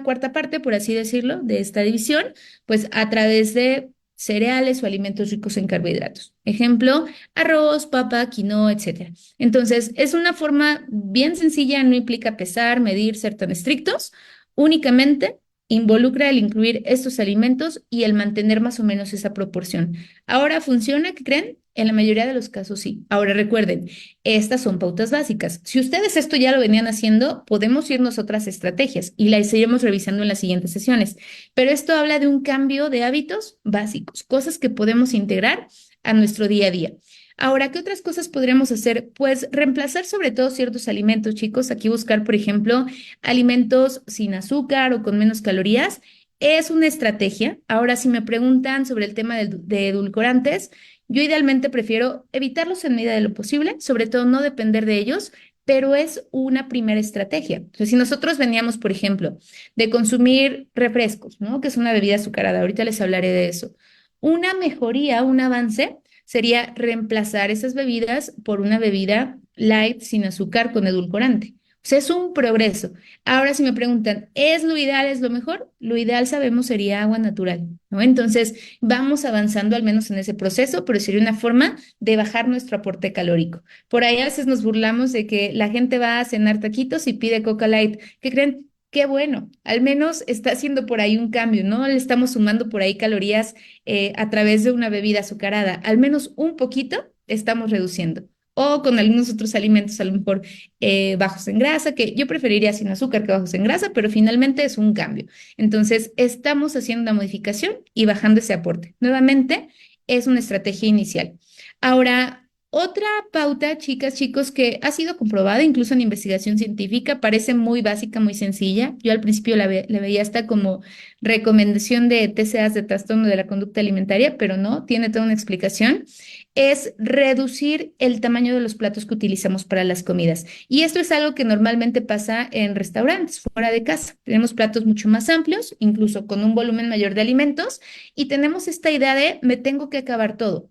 A: cuarta parte, por así decirlo, de esta división, pues a través de cereales o alimentos ricos en carbohidratos. Ejemplo, arroz, papa, quinoa, etcétera. Entonces, es una forma bien sencilla, no implica pesar, medir, ser tan estrictos, únicamente involucra el incluir estos alimentos y el mantener más o menos esa proporción. Ahora, ¿funciona? ¿Qué creen? En la mayoría de los casos sí. Ahora recuerden, estas son pautas básicas. Si ustedes esto ya lo venían haciendo, podemos irnos a otras estrategias y las iremos revisando en las siguientes sesiones. Pero esto habla de un cambio de hábitos básicos, cosas que podemos integrar a nuestro día a día. Ahora, ¿qué otras cosas podríamos hacer? Pues reemplazar sobre todo ciertos alimentos, chicos. Aquí buscar, por ejemplo, alimentos sin azúcar o con menos calorías. Es una estrategia. Ahora, si me preguntan sobre el tema de edulcorantes, yo idealmente prefiero evitarlos en medida de lo posible, sobre todo no depender de ellos, pero es una primera estrategia. Entonces, si nosotros veníamos, por ejemplo, de consumir refrescos, ¿no? Que es una bebida azucarada, ahorita les hablaré de eso. Una mejoría, un avance sería reemplazar esas bebidas por una bebida light sin azúcar con edulcorante. O sea, es un progreso. Ahora, si me preguntan, ¿es lo ideal, es lo mejor? Lo ideal, sabemos, sería agua natural, ¿no? Entonces, vamos avanzando al menos en ese proceso, pero sería una forma de bajar nuestro aporte calórico. Por ahí a veces nos burlamos de que la gente va a cenar taquitos y pide Coca Light. ¿Qué creen? Qué bueno, al menos está haciendo por ahí un cambio, ¿no? Le estamos sumando por ahí calorías a través de una bebida azucarada, al menos un poquito estamos reduciendo. O con algunos otros alimentos, a lo mejor bajos en grasa, que yo preferiría sin azúcar que bajos en grasa, pero finalmente es un cambio. Entonces, estamos haciendo una modificación y bajando ese aporte. Nuevamente, es una estrategia inicial. Ahora, otra pauta, chicas, chicos, que ha sido comprobada incluso en investigación científica, parece muy básica, muy sencilla. Yo al principio la veía hasta como recomendación de TCAs de trastorno de la conducta alimentaria, pero no, tiene toda una explicación. Es reducir el tamaño de los platos que utilizamos para las comidas. Y esto es algo que normalmente pasa en restaurantes, fuera de casa. Tenemos platos mucho más amplios, incluso con un volumen mayor de alimentos, y tenemos esta idea de me tengo que acabar todo.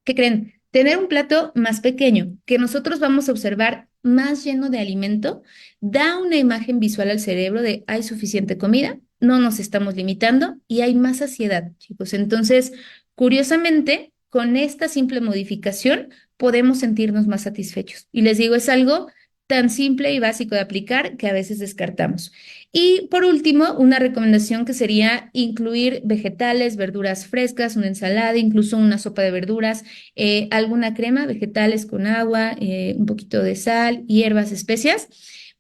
A: ¿Qué creen? Tener un plato más pequeño, que nosotros vamos a observar más lleno de alimento, da una imagen visual al cerebro de hay suficiente comida, no nos estamos limitando y hay más saciedad, chicos. Entonces, curiosamente, con esta simple modificación podemos sentirnos más satisfechos. Y les digo, es algo tan simple y básico de aplicar que a veces descartamos. Y por último, una recomendación que sería incluir vegetales, verduras frescas, una ensalada, incluso una sopa de verduras, alguna crema, vegetales con agua, un poquito de sal, hierbas, especias,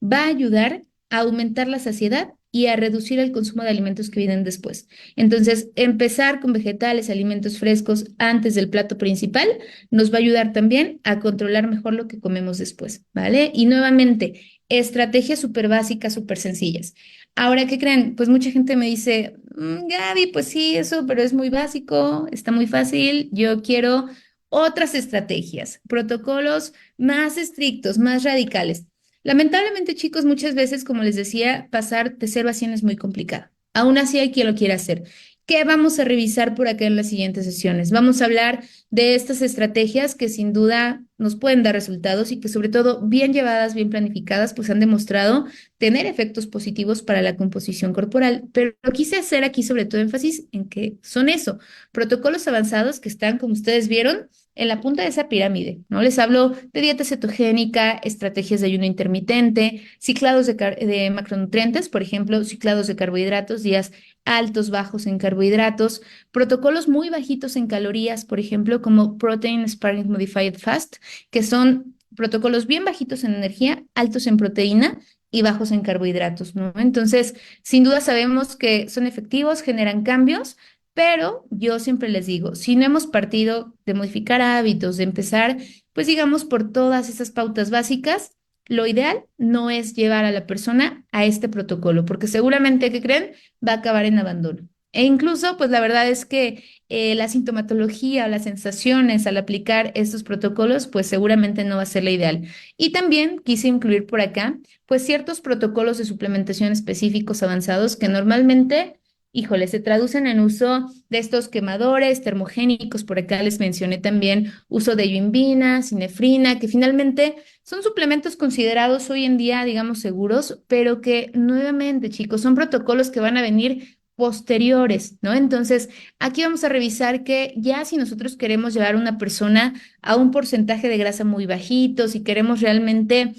A: va a ayudar a aumentar la saciedad y a reducir el consumo de alimentos que vienen después. Entonces, empezar con vegetales, alimentos frescos antes del plato principal nos va a ayudar también a controlar mejor lo que comemos después, ¿vale? Y nuevamente, estrategias súper básicas, súper sencillas. Ahora, ¿qué creen? Pues mucha gente me dice, Gaby, pues sí, eso, pero es muy básico, está muy fácil, yo quiero otras estrategias, protocolos más estrictos, más radicales. Lamentablemente, chicos, muchas veces, como les decía, pasar de 0 a 100 es muy complicado. Aún así hay quien lo quiere hacer. ¿Qué vamos a revisar por acá en las siguientes sesiones? Vamos a hablar de estas estrategias que sin duda nos pueden dar resultados y que sobre todo bien llevadas, bien planificadas, pues han demostrado tener efectos positivos para la composición corporal. Pero quise hacer aquí sobre todo énfasis en que son eso, protocolos avanzados que están, como ustedes vieron, en la punta de esa pirámide, ¿no? Les hablo de dieta cetogénica, estrategias de ayuno intermitente, ciclados de macronutrientes, por ejemplo, ciclados de carbohidratos, días altos, bajos en carbohidratos, protocolos muy bajitos en calorías, por ejemplo, como Protein Sparing Modified Fast, que son protocolos bien bajitos en energía, altos en proteína y bajos en carbohidratos, ¿no? Entonces, sin duda sabemos que son efectivos, generan cambios, pero yo siempre les digo, si no hemos partido de modificar hábitos, de empezar, pues digamos, por todas esas pautas básicas, lo ideal no es llevar a la persona a este protocolo, porque seguramente, ¿qué creen? Va a acabar en abandono. E incluso, pues la verdad es que la sintomatología o las sensaciones al aplicar estos protocolos, pues seguramente no va a ser la ideal. Y también quise incluir por acá, pues ciertos protocolos de suplementación específicos avanzados que normalmente, híjole, se traducen en uso de estos quemadores termogénicos. Por acá les mencioné también uso de yoimbina, sinefrina, que finalmente son suplementos considerados hoy en día, digamos, seguros, pero que nuevamente, chicos, son protocolos que van a venir posteriores, ¿no? Entonces, aquí vamos a revisar que ya si nosotros queremos llevar a una persona a un porcentaje de grasa muy bajito, si queremos realmente,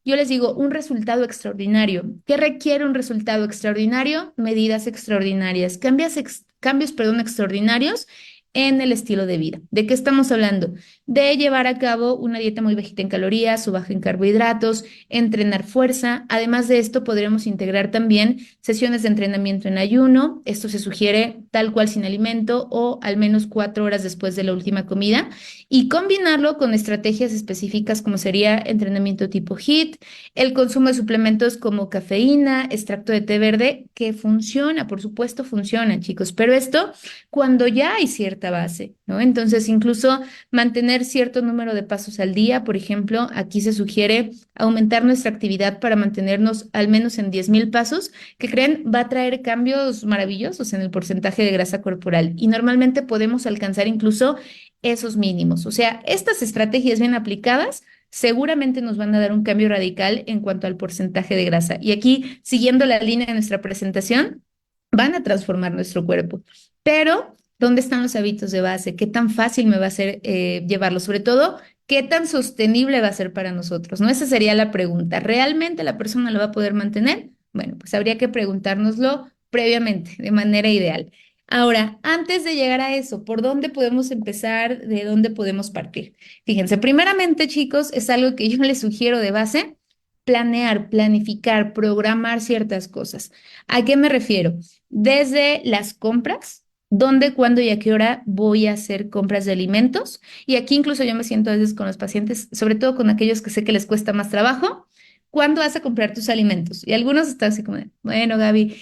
A: yo les digo, un resultado extraordinario. ¿Qué requiere un resultado extraordinario? Medidas extraordinarias, cambios, perdón, extraordinarios en el estilo de vida. ¿De qué estamos hablando? De llevar a cabo una dieta muy bajita en calorías o baja en carbohidratos, entrenar fuerza. Además de esto, podríamos integrar también sesiones de entrenamiento en ayuno. Esto se sugiere tal cual sin alimento o al menos 4 horas después de la última comida y combinarlo con estrategias específicas como sería entrenamiento tipo HIIT, el consumo de suplementos como cafeína, extracto de té verde, que funciona, por supuesto funciona, chicos, pero esto cuando ya hay cierta base, ¿no? Entonces, incluso mantener cierto número de pasos al día, por ejemplo, aquí se sugiere aumentar nuestra actividad para mantenernos al menos en 10,000 pasos, que creen va a traer cambios maravillosos en el porcentaje de grasa corporal y normalmente podemos alcanzar incluso esos mínimos. O sea, estas estrategias bien aplicadas seguramente nos van a dar un cambio radical en cuanto al porcentaje de grasa. Y aquí, siguiendo la línea de nuestra presentación, van a transformar nuestro cuerpo. Pero, ¿dónde están los hábitos de base? ¿Qué tan fácil me va a ser llevarlo? Sobre todo, ¿qué tan sostenible va a ser para nosotros? ¿No? Esa sería la pregunta. ¿Realmente la persona lo va a poder mantener? Bueno, pues habría que preguntárnoslo previamente, de manera ideal. Ahora, antes de llegar a eso, ¿por dónde podemos empezar? ¿De dónde podemos partir? Fíjense, primeramente, chicos, es algo que yo les sugiero de base, planear, planificar, programar ciertas cosas. ¿A qué me refiero? Desde las compras, dónde, cuándo y a qué hora voy a hacer compras de alimentos. Y aquí incluso yo me siento a veces con los pacientes, sobre todo con aquellos que sé que les cuesta más trabajo. ¿Cuándo vas a comprar tus alimentos? Y algunos están así como, bueno, Gaby,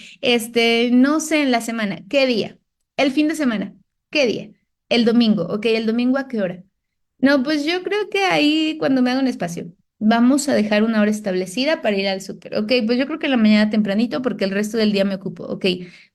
A: no sé en la semana, ¿qué día? El fin de semana, ¿qué día? El domingo, ok, ¿el domingo a qué hora? No, pues yo creo que ahí cuando me haga un espacio, vamos a dejar una hora establecida para ir al súper. Ok, pues yo creo que en la mañana tempranito porque el resto del día me ocupo. Ok,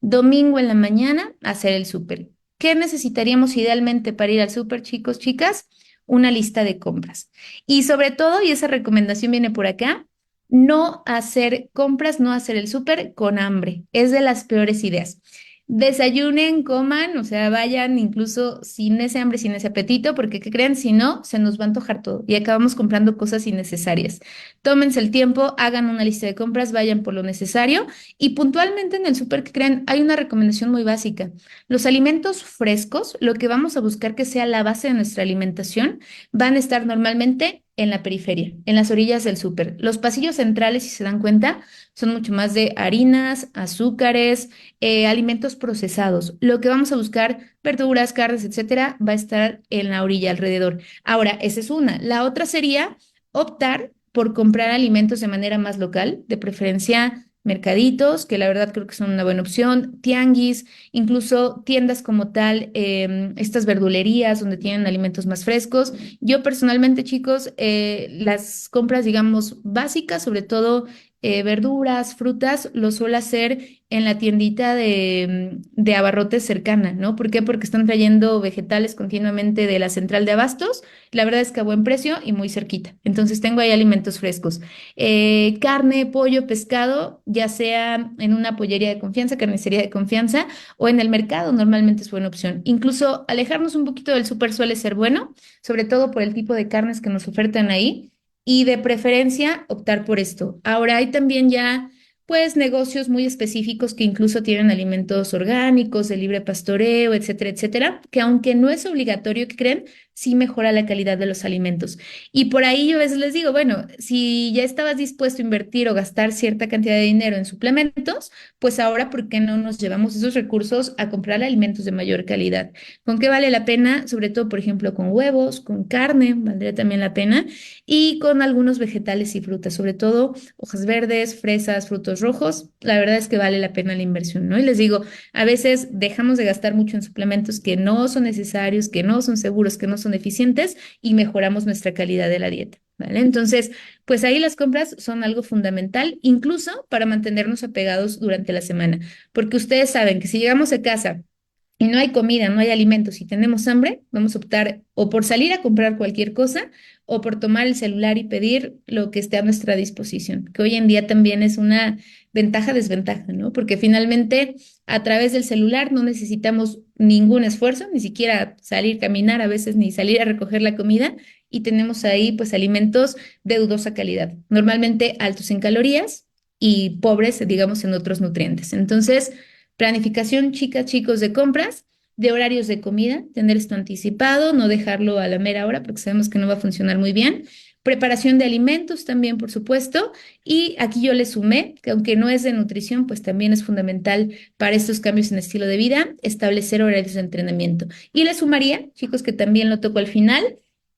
A: domingo en la mañana hacer el súper. ¿Qué necesitaríamos idealmente para ir al súper, chicos, chicas? Una lista de compras. Y sobre todo, y esa recomendación viene por acá, no hacer compras, no hacer el súper con hambre. Es de las peores ideas. Desayunen, coman, o sea, vayan incluso sin ese hambre, sin ese apetito, porque ¿qué creen? Si no, se nos va a antojar todo y acabamos comprando cosas innecesarias. Tómense el tiempo, hagan una lista de compras, vayan por lo necesario y puntualmente en el súper, ¿qué creen? Hay una recomendación muy básica. Los alimentos frescos, lo que vamos a buscar que sea la base de nuestra alimentación, van a estar normalmente en la periferia, en las orillas del súper. Los pasillos centrales, si se dan cuenta, son mucho más de harinas, azúcares, alimentos procesados. Lo que vamos a buscar, verduras, carnes, etcétera, va a estar en la orilla alrededor. Ahora, esa es una. La otra sería optar por comprar alimentos de manera más local, de preferencia mercaditos, que la verdad creo que son una buena opción, tianguis, incluso tiendas como tal, estas verdulerías donde tienen alimentos más frescos. Yo personalmente, chicos, las compras, digamos, básicas, sobre todo verduras, frutas, lo suelo hacer en la tiendita de abarrotes cercana, ¿no? ¿Por qué? Porque están trayendo vegetales continuamente de la central de abastos. La verdad es que a buen precio y muy cerquita. Entonces tengo ahí alimentos frescos. Carne, pollo, pescado, ya sea en una pollería de confianza, carnicería de confianza o en el mercado, normalmente es buena opción. Incluso alejarnos un poquito del súper suele ser bueno, sobre todo por el tipo de carnes que nos ofertan ahí y de preferencia optar por esto. Ahora hay también ya pues negocios muy específicos que incluso tienen alimentos orgánicos, de libre pastoreo, etcétera, etcétera, que aunque no es obligatorio que creen, sí mejora la calidad de los alimentos. Y por ahí yo a veces les digo, bueno, si ya estabas dispuesto a invertir o gastar cierta cantidad de dinero en suplementos, pues ahora, ¿por qué no nos llevamos esos recursos a comprar alimentos de mayor calidad? ¿Con qué vale la pena? Sobre todo, por ejemplo, con huevos, con carne, valdría también la pena y con algunos vegetales y frutas, sobre todo hojas verdes, fresas, frutos rojos. La verdad es que vale la pena la inversión, ¿no? Y les digo, a veces dejamos de gastar mucho en suplementos que no son necesarios, que no son seguros, que no son eficientes y mejoramos nuestra calidad de la dieta. ¿Vale? Entonces, pues ahí las compras son algo fundamental, incluso para mantenernos apegados durante la semana, porque ustedes saben que si llegamos a casa y no hay comida, no hay alimentos y tenemos hambre, vamos a optar o por salir a comprar cualquier cosa o por tomar el celular y pedir lo que esté a nuestra disposición, que hoy en día también es una ventaja-desventaja, ¿no? Porque finalmente a través del celular no necesitamos ningún esfuerzo, ni siquiera salir a caminar, a veces ni salir a recoger la comida y tenemos ahí pues alimentos de dudosa calidad, normalmente altos en calorías y pobres, digamos, en otros nutrientes. Entonces, planificación, chicas, chicos, de compras, de horarios de comida, tener esto anticipado, no dejarlo a la mera hora porque sabemos que no va a funcionar muy bien. Preparación de alimentos también, por supuesto. Y aquí yo le sumé que aunque no es de nutrición, pues también es fundamental para estos cambios en estilo de vida, establecer horarios de entrenamiento. Y le sumaría, chicos, que también lo toco al final,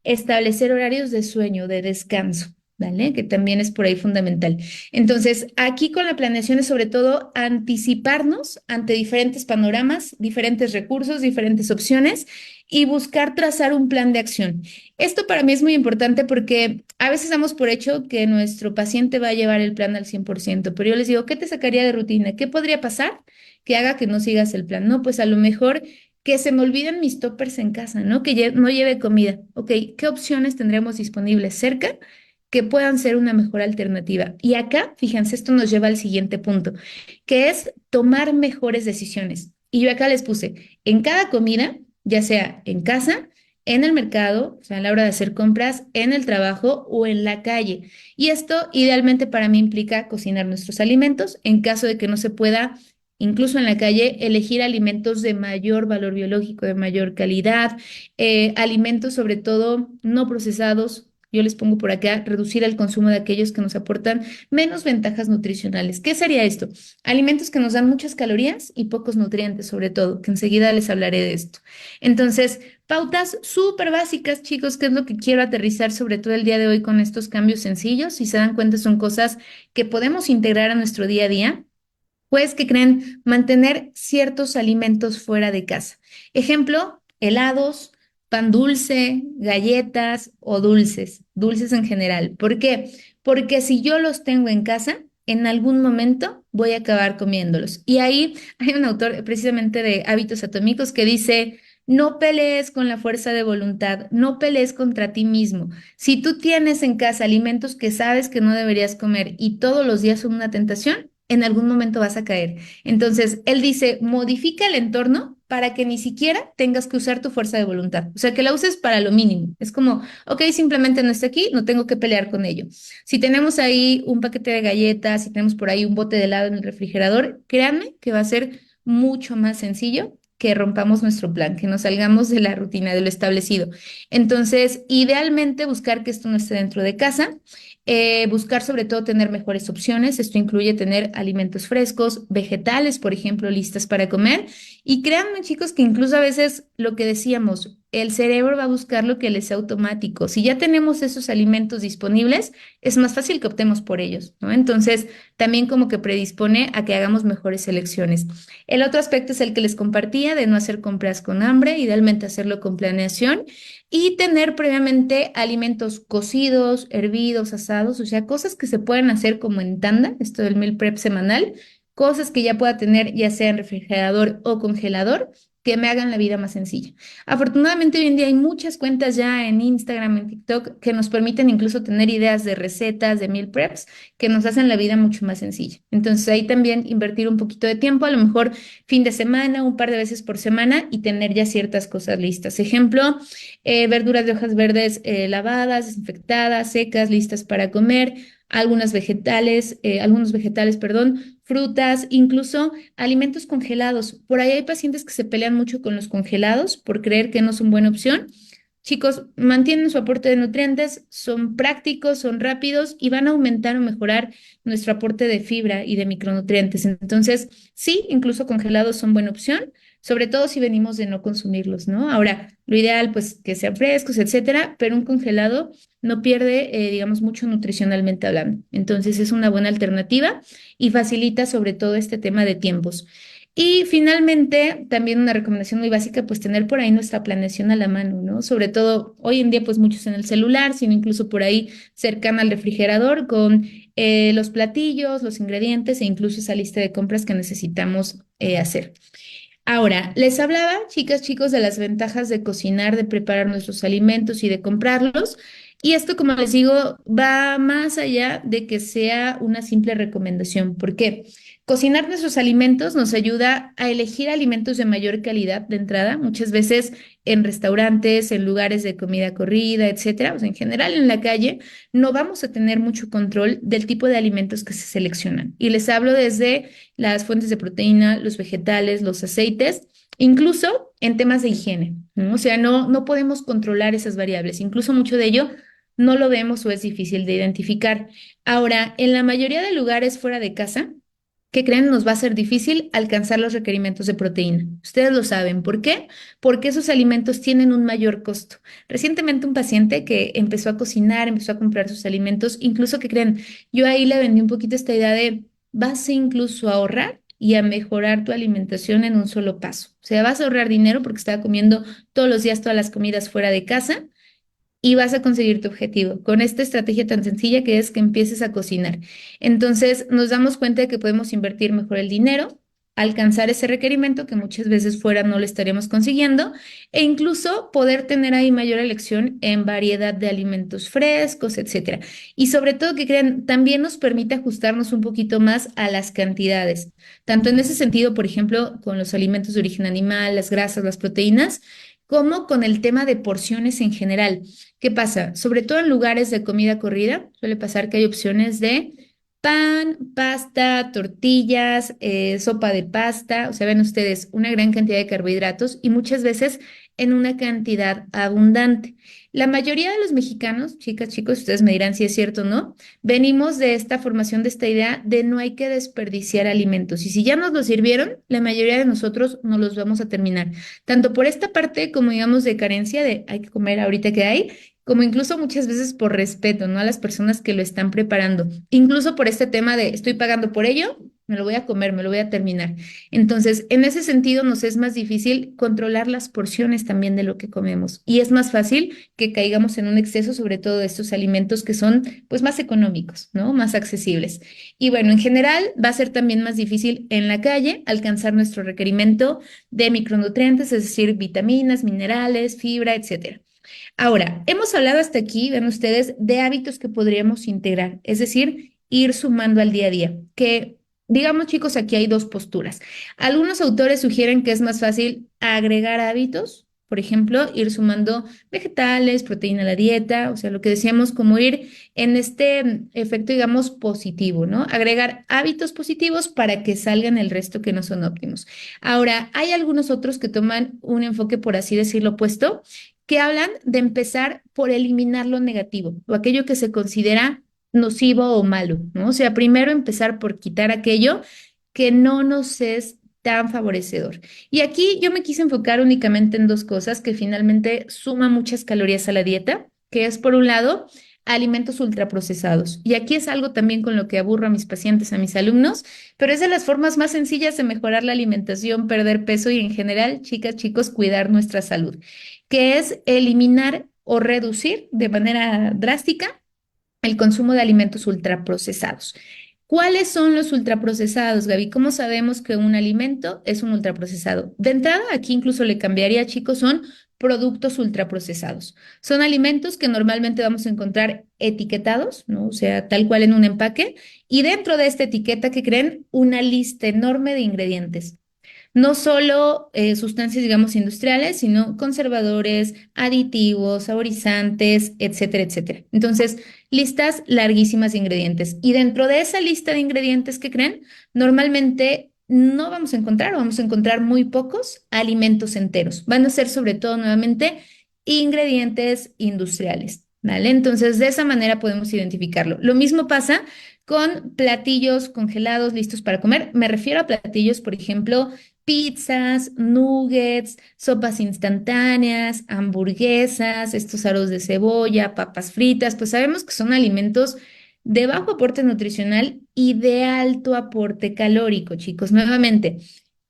A: establecer horarios de sueño, de descanso. ¿Vale? Que también es por ahí fundamental. Entonces, aquí con la planeación es sobre todo anticiparnos ante diferentes panoramas, diferentes recursos, diferentes opciones y buscar trazar un plan de acción. Esto para mí es muy importante porque a veces damos por hecho que nuestro paciente va a llevar el plan al 100%, pero yo les digo, ¿qué te sacaría de rutina? ¿Qué podría pasar que haga que no sigas el plan? No, pues a lo mejor que se me olviden mis toppers en casa, ¿no? Que no lleve comida. Ok, ¿qué opciones tendremos disponibles cerca que puedan ser una mejor alternativa? Y acá, fíjense, esto nos lleva al siguiente punto, que es tomar mejores decisiones. Y yo acá les puse, en cada comida, ya sea en casa, en el mercado, o sea, a la hora de hacer compras, en el trabajo o en la calle. Y esto idealmente para mí implica cocinar nuestros alimentos en caso de que no se pueda. Incluso en la calle, elegir alimentos de mayor valor biológico, de mayor calidad, alimentos sobre todo no procesados. Yo les pongo por acá, reducir el consumo de aquellos que nos aportan menos ventajas nutricionales. ¿Qué sería esto? Alimentos que nos dan muchas calorías y pocos nutrientes, sobre todo, que enseguida les hablaré de esto. Entonces, pautas súper básicas, chicos, que es lo que quiero aterrizar sobre todo el día de hoy con estos cambios sencillos. Si se dan cuenta, son cosas que podemos integrar a nuestro día a día. Pues, ¿que creen? Mantener ciertos alimentos fuera de casa. Ejemplo, helados, pan dulce, galletas o dulces, dulces en general. ¿Por qué? Porque si yo los tengo en casa, en algún momento voy a acabar comiéndolos. Y ahí hay un autor precisamente de Hábitos Atómicos que dice, no pelees con la fuerza de voluntad, no pelees contra ti mismo. Si tú tienes en casa alimentos que sabes que no deberías comer y todos los días son una tentación, en algún momento vas a caer. Entonces, él dice, modifica el entorno para que ni siquiera tengas que usar tu fuerza de voluntad. O sea, que la uses para lo mínimo. Es como, ok, simplemente no está aquí, no tengo que pelear con ello. Si tenemos ahí un paquete de galletas, si tenemos por ahí un bote de helado en el refrigerador, créanme que va a ser mucho más sencillo que rompamos nuestro plan, que nos salgamos de la rutina, de lo establecido. Entonces, idealmente buscar que esto no esté dentro de casa, buscar sobre todo tener mejores opciones. Esto incluye tener alimentos frescos, vegetales, por ejemplo, listas para comer. Y créanme, chicos, que incluso a veces lo que decíamos, el cerebro va a buscar lo que les sea automático. Si ya tenemos esos alimentos disponibles, es más fácil que optemos por ellos, ¿no? Entonces, también como que predispone a que hagamos mejores elecciones. El otro aspecto es el que les compartía de no hacer compras con hambre, idealmente hacerlo con planeación y tener previamente alimentos cocidos, hervidos, asados, o sea, cosas que se pueden hacer como en tanda, esto del meal prep semanal, cosas que ya pueda tener ya sea en refrigerador o congelador, que me hagan la vida más sencilla. Afortunadamente hoy en día hay muchas cuentas ya en Instagram, en TikTok, que nos permiten incluso tener ideas de recetas, de meal preps, que nos hacen la vida mucho más sencilla. Entonces ahí también invertir un poquito de tiempo, a lo mejor fin de semana, un par de veces por semana y tener ya ciertas cosas listas. Ejemplo, verduras de hojas verdes lavadas, desinfectadas, secas, listas para comer, algunos vegetales, perdón, frutas, incluso alimentos congelados. Por ahí hay pacientes que se pelean mucho con los congelados por creer que no son buena opción. Chicos, mantienen su aporte de nutrientes, son prácticos, son rápidos y van a aumentar o mejorar nuestro aporte de fibra y de micronutrientes. Entonces, sí, incluso congelados son buena opción, sobre todo si venimos de no consumirlos, ¿no? Ahora, lo ideal, pues, que sean frescos, etcétera, pero un congelado no pierde, digamos, mucho nutricionalmente hablando. Entonces, es una buena alternativa y facilita sobre todo este tema de tiempos. Y finalmente, también una recomendación muy básica, pues tener por ahí nuestra planeación a la mano, ¿no? Sobre todo hoy en día, pues muchos en el celular, sino incluso por ahí cercana al refrigerador con los platillos, los ingredientes e incluso esa lista de compras que necesitamos hacer. Ahora, les hablaba, chicas, chicos, de las ventajas de cocinar, de preparar nuestros alimentos y de comprarlos. Y esto, como les digo, va más allá de que sea una simple recomendación. ¿Por qué? Cocinar nuestros alimentos nos ayuda a elegir alimentos de mayor calidad de entrada, muchas veces en restaurantes, en lugares de comida corrida, etcétera. O sea, en general en la calle no vamos a tener mucho control del tipo de alimentos que se seleccionan. Y les hablo desde las fuentes de proteína, los vegetales, los aceites, incluso en temas de higiene, ¿no? O sea, no podemos controlar esas variables, incluso mucho de ello no lo vemos o es difícil de identificar. Ahora, en la mayoría de lugares fuera de casa, ¿qué creen? Nos va a ser difícil alcanzar los requerimientos de proteína. Ustedes lo saben. ¿Por qué? Porque esos alimentos tienen un mayor costo. Recientemente un paciente que empezó a cocinar, empezó a comprar sus alimentos, incluso ¿qué creen? Yo ahí le vendí un poquito esta idea de vas a incluso a ahorrar y a mejorar tu alimentación en un solo paso. O sea, vas a ahorrar dinero porque estaba comiendo todos los días todas las comidas fuera de casa y vas a conseguir tu objetivo con esta estrategia tan sencilla que es que empieces a cocinar. Entonces, nos damos cuenta de que podemos invertir mejor el dinero, alcanzar ese requerimiento que muchas veces fuera no lo estaríamos consiguiendo e incluso poder tener ahí mayor elección en variedad de alimentos frescos, etcétera. Y sobre todo que crean, también nos permite ajustarnos un poquito más a las cantidades, tanto en ese sentido, por ejemplo, con los alimentos de origen animal, las grasas, las proteínas, como con el tema de porciones en general. ¿Qué pasa? Sobre todo en lugares de comida corrida, suele pasar que hay opciones de pan, pasta, tortillas, sopa de pasta, o sea, ven ustedes una gran cantidad de carbohidratos y muchas veces en una cantidad abundante. La mayoría de los mexicanos, chicas, chicos, ustedes me dirán si es cierto o no, venimos de esta formación, de esta idea de no hay que desperdiciar alimentos. Y si ya nos los sirvieron, la mayoría de nosotros no los vamos a terminar. Tanto por esta parte como digamos de carencia de hay que comer ahorita que hay, como incluso muchas veces por respeto, ¿no? A las personas que lo están preparando. Incluso por este tema de estoy pagando por ello, me lo voy a comer, me lo voy a terminar. Entonces, en ese sentido, nos es más difícil controlar las porciones también de lo que comemos. Y es más fácil que caigamos en un exceso, sobre todo de estos alimentos que son, pues, más económicos, ¿no? Más accesibles. Y bueno, en general, va a ser también más difícil en la calle alcanzar nuestro requerimiento de micronutrientes, es decir, vitaminas, minerales, fibra, etcétera. Ahora, hemos hablado hasta aquí, ven ustedes, de hábitos que podríamos integrar, es decir, ir sumando al día a día, que digamos, chicos, aquí hay dos posturas. Algunos autores sugieren que es más fácil agregar hábitos, por ejemplo, ir sumando vegetales, proteína a la dieta, o sea, lo que decíamos, como ir en este efecto, digamos, positivo, ¿no? Agregar hábitos positivos para que salgan el resto que no son óptimos. Ahora, hay algunos otros que toman un enfoque, por así decirlo, opuesto, que hablan de empezar por eliminar lo negativo o aquello que se considera nocivo o malo, ¿no? O sea, primero empezar por quitar aquello que no nos es tan favorecedor. Y aquí yo me quise enfocar únicamente en dos cosas que finalmente suman muchas calorías a la dieta, que es por un lado alimentos ultraprocesados. Y aquí es algo también con lo que aburro a mis pacientes, a mis alumnos, pero es de las formas más sencillas de mejorar la alimentación, perder peso y en general, chicas, chicos, cuidar nuestra salud, que es eliminar o reducir de manera drástica el consumo de alimentos ultraprocesados. ¿Cuáles son los ultraprocesados, Gaby? ¿Cómo sabemos que un alimento es un ultraprocesado? De entrada, aquí incluso le cambiaría, chicos, son productos ultraprocesados. Son alimentos que normalmente vamos a encontrar etiquetados, ¿no? O sea, tal cual en un empaque, y dentro de esta etiqueta, ¿que creen? Una lista enorme de ingredientes. No solo sustancias, digamos, industriales, sino conservadores, aditivos, saborizantes, etcétera, etcétera. Entonces, listas larguísimas de ingredientes. Y dentro de esa lista de ingredientes que creen, normalmente no vamos a encontrar o vamos a encontrar muy pocos alimentos enteros. Van a ser sobre todo nuevamente ingredientes industriales. ¿Vale? Entonces, de esa manera podemos identificarlo. Lo mismo pasa con platillos congelados listos para comer. Me refiero a platillos, por ejemplo, pizzas, nuggets, sopas instantáneas, hamburguesas, estos aros de cebolla, papas fritas, pues sabemos que son alimentos de bajo aporte nutricional y de alto aporte calórico, chicos. Nuevamente,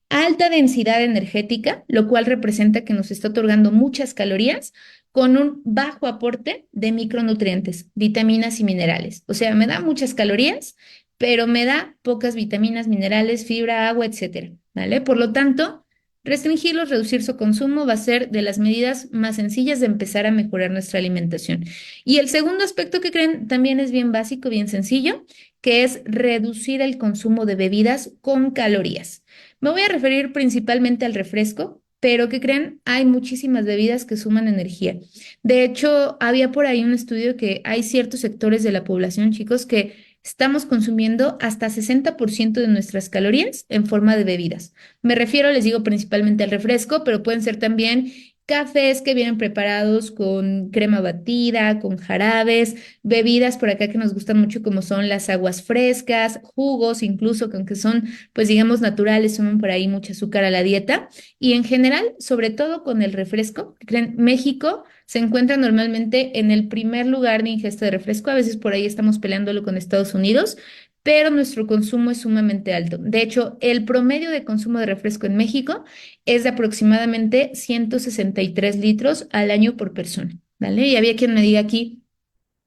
A: alta densidad energética, lo cual representa que nos está otorgando muchas calorías con un bajo aporte de micronutrientes, vitaminas y minerales. O sea, me da muchas calorías, pero me da pocas vitaminas, minerales, fibra, agua, etcétera, ¿vale? Por lo tanto, restringirlos, reducir su consumo va a ser de las medidas más sencillas de empezar a mejorar nuestra alimentación. Y el segundo aspecto que creen también es bien básico, bien sencillo, que es reducir el consumo de bebidas con calorías. Me voy a referir principalmente al refresco, pero ¿qué creen? Hay muchísimas bebidas que suman energía. De hecho, había por ahí un estudio que hay ciertos sectores de la población, chicos, que estamos consumiendo hasta 60% de nuestras calorías en forma de bebidas. Me refiero, les digo, principalmente al refresco, pero pueden ser también cafés que vienen preparados con crema batida, con jarabes, bebidas por acá que nos gustan mucho como son las aguas frescas, jugos incluso, que aunque son pues digamos naturales, suman por ahí mucho azúcar a la dieta. Y en general, sobre todo con el refresco, ¿creen? México se encuentra normalmente en el primer lugar de ingesta de refresco. A veces por ahí estamos peleándolo con Estados Unidos, pero nuestro consumo es sumamente alto. De hecho, el promedio de consumo de refresco en México es de aproximadamente 163 litros al año por persona, ¿vale? Y había quien me diga aquí,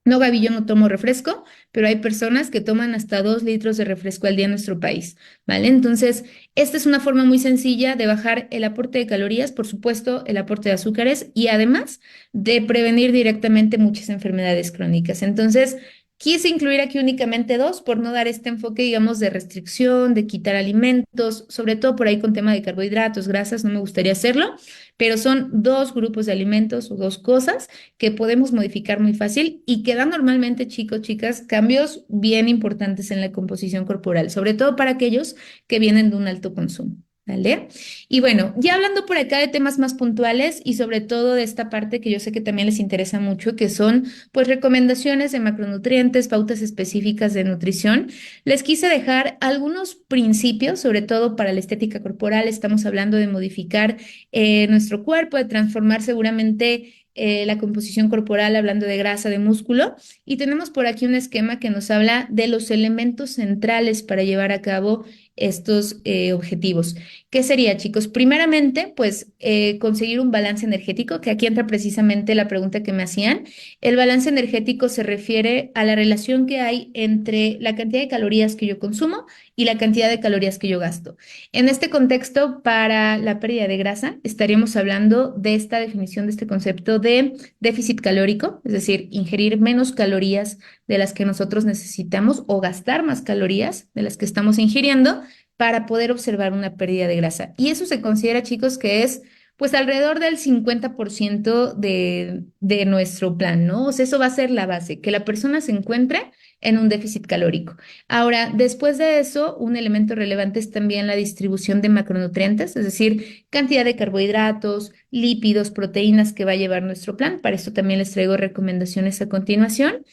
A: no, Gaby, yo no tomo refresco, pero hay personas que toman hasta 2 litros de refresco al día en nuestro país, ¿vale? Entonces, esta es una forma muy sencilla de bajar el aporte de calorías, por supuesto, el aporte de azúcares y además de prevenir directamente muchas enfermedades crónicas. Entonces, quise incluir aquí únicamente dos por no dar este enfoque, digamos, de restricción, de quitar alimentos, sobre todo por ahí con tema de carbohidratos, grasas, no me gustaría hacerlo, pero son dos grupos de alimentos o dos cosas que podemos modificar muy fácil y que dan normalmente, chicos, chicas, cambios bien importantes en la composición corporal, sobre todo para aquellos que vienen de un alto consumo. ¿Vale? Y bueno, ya hablando por acá de temas más puntuales y sobre todo de esta parte que yo sé que también les interesa mucho, que son pues recomendaciones de macronutrientes, pautas específicas de nutrición, les quise dejar algunos principios, sobre todo para la estética corporal. Estamos hablando de modificar nuestro cuerpo, de transformar seguramente la composición corporal, hablando de grasa, de músculo. Y tenemos por aquí un esquema que nos habla de los elementos centrales para llevar a cabo estos objetivos. ¿Qué sería, chicos? Primeramente, pues conseguir un balance energético, que aquí entra precisamente la pregunta que me hacían. El balance energético se refiere a la relación que hay entre la cantidad de calorías que yo consumo y la cantidad de calorías que yo gasto. En este contexto, para la pérdida de grasa, estaríamos hablando de esta definición de este concepto de déficit calórico, es decir, ingerir menos calorías de las que nosotros necesitamos o gastar más calorías de las que estamos ingiriendo para poder observar una pérdida de grasa. Y eso se considera, chicos, que es pues alrededor del 50% de nuestro plan, ¿no? O sea, eso va a ser la base, que la persona se encuentre en un déficit calórico. Ahora, después de eso, un elemento relevante es también la distribución de macronutrientes, es decir, cantidad de carbohidratos, lípidos, proteínas que va a llevar nuestro plan. Para esto también les traigo recomendaciones a continuación.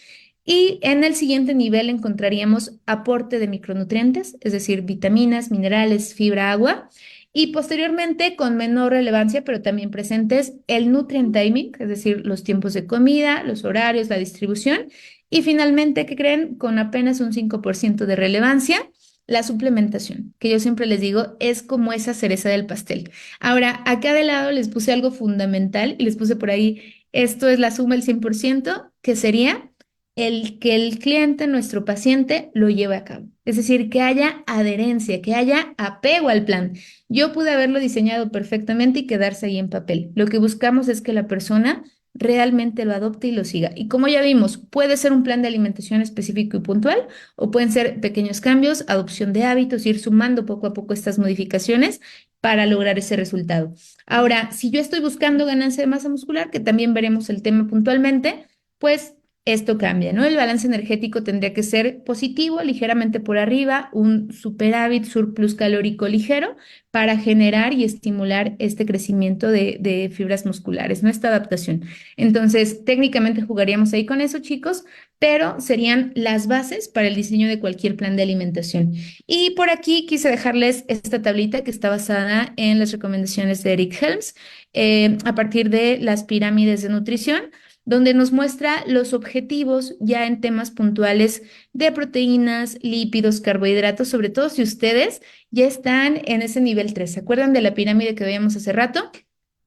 A: Y en el siguiente nivel encontraríamos aporte de micronutrientes, es decir, vitaminas, minerales, fibra, agua. Y posteriormente, con menor relevancia, pero también presentes, el nutrient timing, es decir, los tiempos de comida, los horarios, la distribución. Y finalmente, ¿qué creen? Con apenas un 5% de relevancia, la suplementación, que yo siempre les digo, es como esa cereza del pastel. Ahora, acá de lado les puse algo fundamental y les puse por ahí, esto es la suma del 100%, que sería el que el cliente, nuestro paciente, lo lleve a cabo. Es decir, que haya adherencia, que haya apego al plan. Yo pude haberlo diseñado perfectamente y quedarse ahí en papel. Lo que buscamos es que la persona realmente lo adopte y lo siga. Y como ya vimos, puede ser un plan de alimentación específico y puntual, o pueden ser pequeños cambios, adopción de hábitos, ir sumando poco a poco estas modificaciones para lograr ese resultado. Ahora, si yo estoy buscando ganancia de masa muscular, que también veremos el tema puntualmente, pues esto cambia, ¿no? El balance energético tendría que ser positivo, ligeramente por arriba, un superávit, surplus calórico ligero para generar y estimular este crecimiento de fibras musculares, ¿no? Esta adaptación. Entonces, técnicamente jugaríamos ahí con eso, chicos, pero serían las bases para el diseño de cualquier plan de alimentación. Y por aquí quise dejarles esta tablita que está basada en las recomendaciones de Eric Helms, a partir de las pirámides de nutrición donde nos muestra los objetivos ya en temas puntuales de proteínas, lípidos, carbohidratos, sobre todo si ustedes ya están en ese nivel 3. ¿Se acuerdan de la pirámide que veíamos hace rato?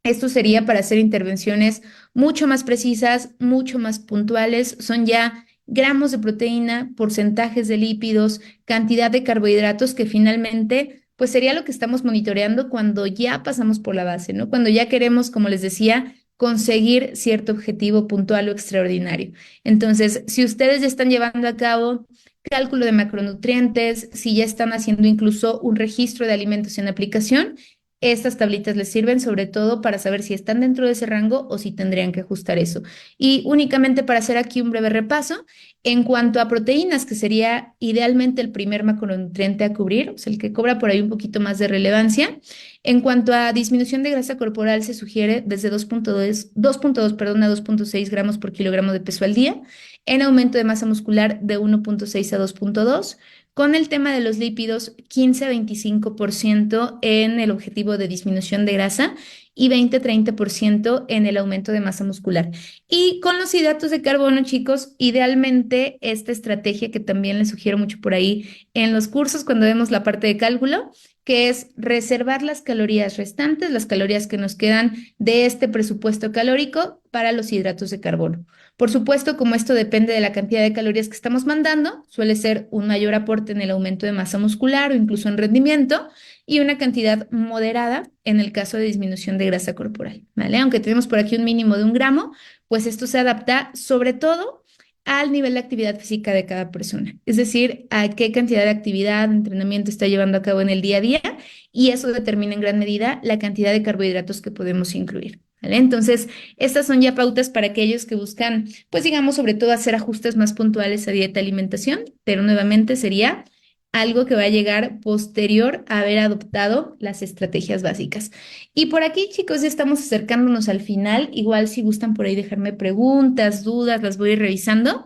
A: Esto sería para hacer intervenciones mucho más precisas, mucho más puntuales. Son ya gramos de proteína, porcentajes de lípidos, cantidad de carbohidratos que finalmente, pues sería lo que estamos monitoreando cuando ya pasamos por la base, ¿no? Cuando ya queremos, como les decía, conseguir cierto objetivo puntual o extraordinario. Entonces, si ustedes ya están llevando a cabo cálculo de macronutrientes, si ya están haciendo incluso un registro de alimentos en aplicación, estas tablitas les sirven sobre todo para saber si están dentro de ese rango o si tendrían que ajustar eso. Y únicamente para hacer aquí un breve repaso, en cuanto a proteínas, que sería idealmente el primer macronutriente a cubrir, o sea, el que cobra por ahí un poquito más de relevancia. En cuanto a disminución de grasa corporal, se sugiere desde 2.2, perdón, a 2.6 gramos por kilogramo de peso al día, en aumento de masa muscular de 1.6 a 2.2, con el tema de los lípidos, 15 a 25% en el objetivo de disminución de grasa y 20 a 30% en el aumento de masa muscular. Y con los hidratos de carbono, chicos, idealmente esta estrategia que también les sugiero mucho por ahí en los cursos cuando vemos la parte de cálculo, que es reservar las calorías restantes, las calorías que nos quedan de este presupuesto calórico para los hidratos de carbono. Por supuesto, como esto depende de la cantidad de calorías que estamos mandando, suele ser un mayor aporte en el aumento de masa muscular o incluso en rendimiento y una cantidad moderada en el caso de disminución de grasa corporal, ¿vale? Aunque tenemos por aquí un mínimo de 1 gramo, pues esto se adapta sobre todo al nivel de actividad física de cada persona, es decir, a qué cantidad de actividad, de entrenamiento está llevando a cabo en el día a día y eso determina en gran medida la cantidad de carbohidratos que podemos incluir. ¿Vale? Entonces, estas son ya pautas para aquellos que buscan, pues digamos, sobre todo hacer ajustes más puntuales a dieta y alimentación, pero nuevamente sería algo que va a llegar posterior a haber adoptado las estrategias básicas. Y por aquí, chicos, ya estamos acercándonos al final. Igual si gustan por ahí dejarme preguntas, dudas, las voy a ir revisando.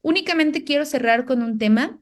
A: Únicamente quiero cerrar con un tema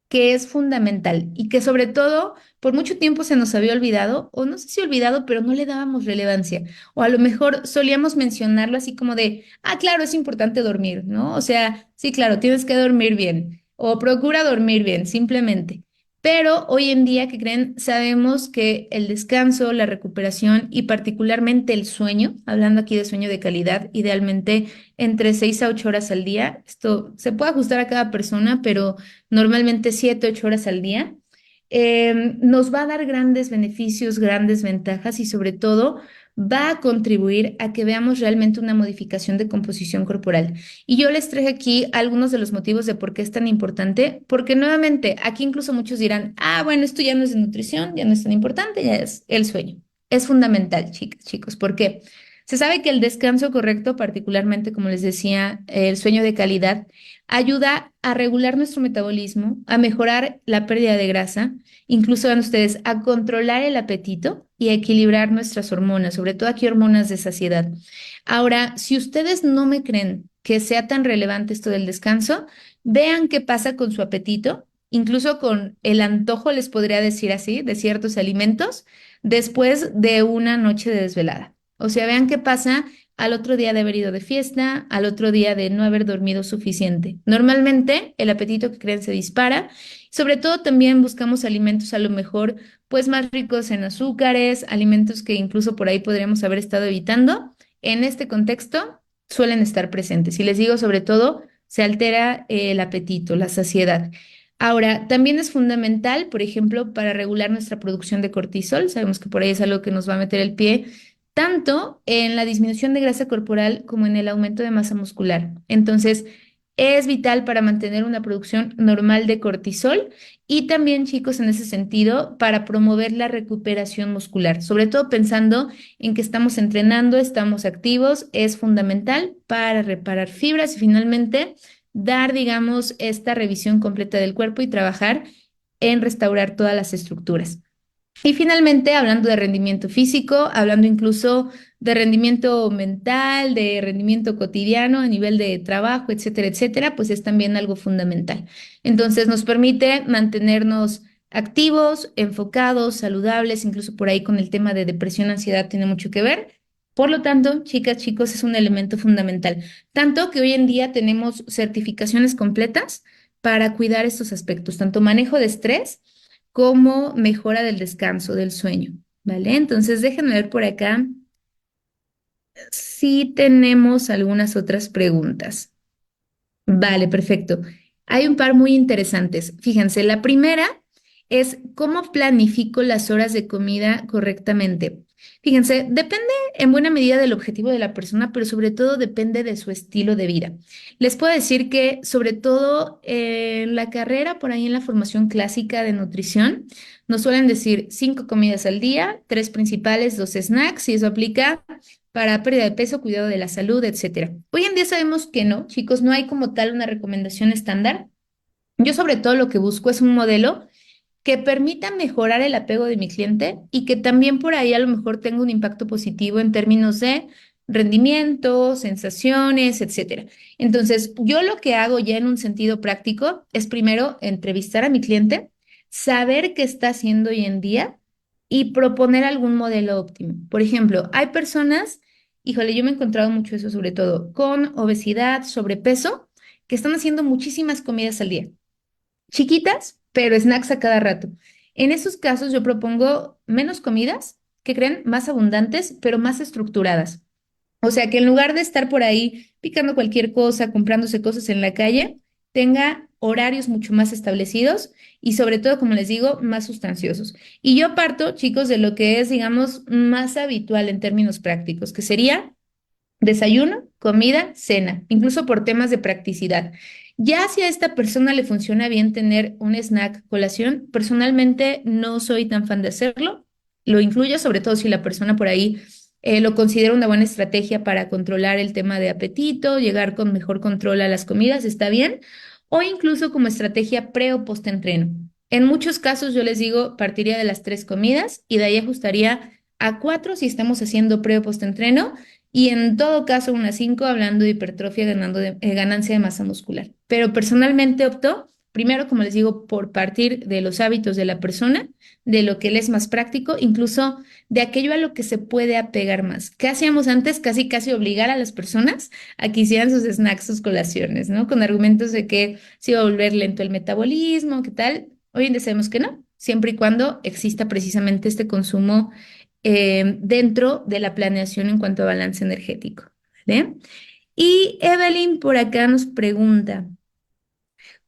A: que es fundamental y que sobre todo por mucho tiempo se nos había olvidado, o no sé si olvidado, pero no le dábamos relevancia, o a lo mejor solíamos mencionarlo así como de, ah, claro, es importante dormir, ¿no? O sea, sí, claro, tienes que dormir bien, o procura dormir bien, simplemente. Pero hoy en día, ¿qué creen? Sabemos que el descanso, la recuperación y particularmente el sueño, hablando aquí de sueño de calidad, idealmente entre 6 a 8 horas al día, esto se puede ajustar a cada persona, pero normalmente 7, 8 horas al día, nos va a dar grandes beneficios, grandes ventajas y sobre todo va a contribuir a que veamos realmente una modificación de composición corporal. Y yo les traje aquí algunos de los motivos de por qué es tan importante, porque nuevamente aquí incluso muchos dirán, ah, bueno, esto ya no es de nutrición, ya no es tan importante, ya es el sueño. Es fundamental, chicas, chicos, porque se sabe que el descanso correcto, particularmente, como les decía, el sueño de calidad, ayuda a regular nuestro metabolismo, a mejorar la pérdida de grasa, incluso van ustedes a controlar el apetito y a equilibrar nuestras hormonas, sobre todo aquí hormonas de saciedad. Ahora, si ustedes no me creen que sea tan relevante esto del descanso, vean qué pasa con su apetito, incluso con el antojo, les podría decir así, de ciertos alimentos, después de una noche de desvelada. O sea, vean qué pasa al otro día de haber ido de fiesta, al otro día de no haber dormido suficiente. Normalmente el apetito que creen se dispara. Sobre todo también buscamos alimentos a lo mejor pues más ricos en azúcares, alimentos que incluso por ahí podríamos haber estado evitando. En este contexto suelen estar presentes. Y les digo, sobre todo, se altera el apetito, la saciedad. Ahora, también es fundamental, por ejemplo, para regular nuestra producción de cortisol. Sabemos que por ahí es algo que nos va a meter el pie, tanto en la disminución de grasa corporal como en el aumento de masa muscular. Entonces, es vital para mantener una producción normal de cortisol y también, chicos, en ese sentido, para promover la recuperación muscular, sobre todo pensando en que estamos entrenando, estamos activos, es fundamental para reparar fibras y finalmente dar, digamos, esta revisión completa del cuerpo y trabajar en restaurar todas las estructuras. Y finalmente, hablando de rendimiento físico, hablando incluso de rendimiento mental, de rendimiento cotidiano a nivel de trabajo, etcétera, etcétera, pues es también algo fundamental. Entonces, nos permite mantenernos activos, enfocados, saludables, incluso por ahí con el tema de depresión, ansiedad tiene mucho que ver. Por lo tanto, chicas, chicos, es un elemento fundamental. Tanto que hoy en día tenemos certificaciones completas para cuidar estos aspectos, tanto manejo de estrés como mejora del descanso, del sueño, ¿vale? Entonces, déjenme ver por acá si tenemos algunas otras preguntas. Vale, perfecto. Hay un par muy interesantes. Fíjense, la primera es cómo planifico las horas de comida correctamente. Fíjense, depende en buena medida del objetivo de la persona, pero sobre todo depende de su estilo de vida. Les puedo decir que sobre todo en la carrera, por ahí en la formación clásica de nutrición, nos suelen decir 5 comidas al día, tres principales, dos snacks, y eso aplica para pérdida de peso, cuidado de la salud, etcétera. Hoy en día sabemos que no, chicos, no hay como tal una recomendación estándar. Yo sobre todo lo que busco es un modelo que permita mejorar el apego de mi cliente y que también por ahí a lo mejor tenga un impacto positivo en términos de rendimiento, sensaciones, etcétera. Entonces, yo lo que hago ya en un sentido práctico es primero entrevistar a mi cliente, saber qué está haciendo hoy en día y proponer algún modelo óptimo. Por ejemplo, hay personas, híjole, yo me he encontrado mucho eso sobre todo, con obesidad, sobrepeso, que están haciendo muchísimas comidas al día chiquitas, pero snacks a cada rato. En esos casos yo propongo menos comidas, que creen más abundantes, pero más estructuradas. O sea, que en lugar de estar por ahí picando cualquier cosa, comprándose cosas en la calle, tenga horarios mucho más establecidos y sobre todo, como les digo, más sustanciosos. Y yo parto, chicos, de lo que es, digamos, más habitual en términos prácticos, que sería desayuno, comida, cena, incluso por temas de practicidad. Ya si a esta persona le funciona bien tener un snack colación, personalmente no soy tan fan de hacerlo. Lo incluyo, sobre todo si la persona por ahí lo considera una buena estrategia para controlar el tema de apetito, llegar con mejor control a las comidas, está bien. O incluso como estrategia pre o post entreno. En muchos casos yo les digo, partiría de las tres comidas y de ahí ajustaría a cuatro si estamos haciendo pre o post entreno y en todo caso unas 5 hablando de hipertrofia, ganancia de masa muscular. Pero personalmente opto, primero, como les digo, por partir de los hábitos de la persona, de lo que le es más práctico, incluso de aquello a lo que se puede apegar más. ¿Qué hacíamos antes? Casi, casi obligar a las personas a que hicieran sus snacks, sus colaciones, ¿no? Con argumentos de que se iba a volver lento el metabolismo, ¿qué tal? Hoy en día sabemos que no, siempre y cuando exista precisamente este consumo dentro de la planeación en cuanto a balance energético. ¿Vale? Y Evelyn por acá nos pregunta,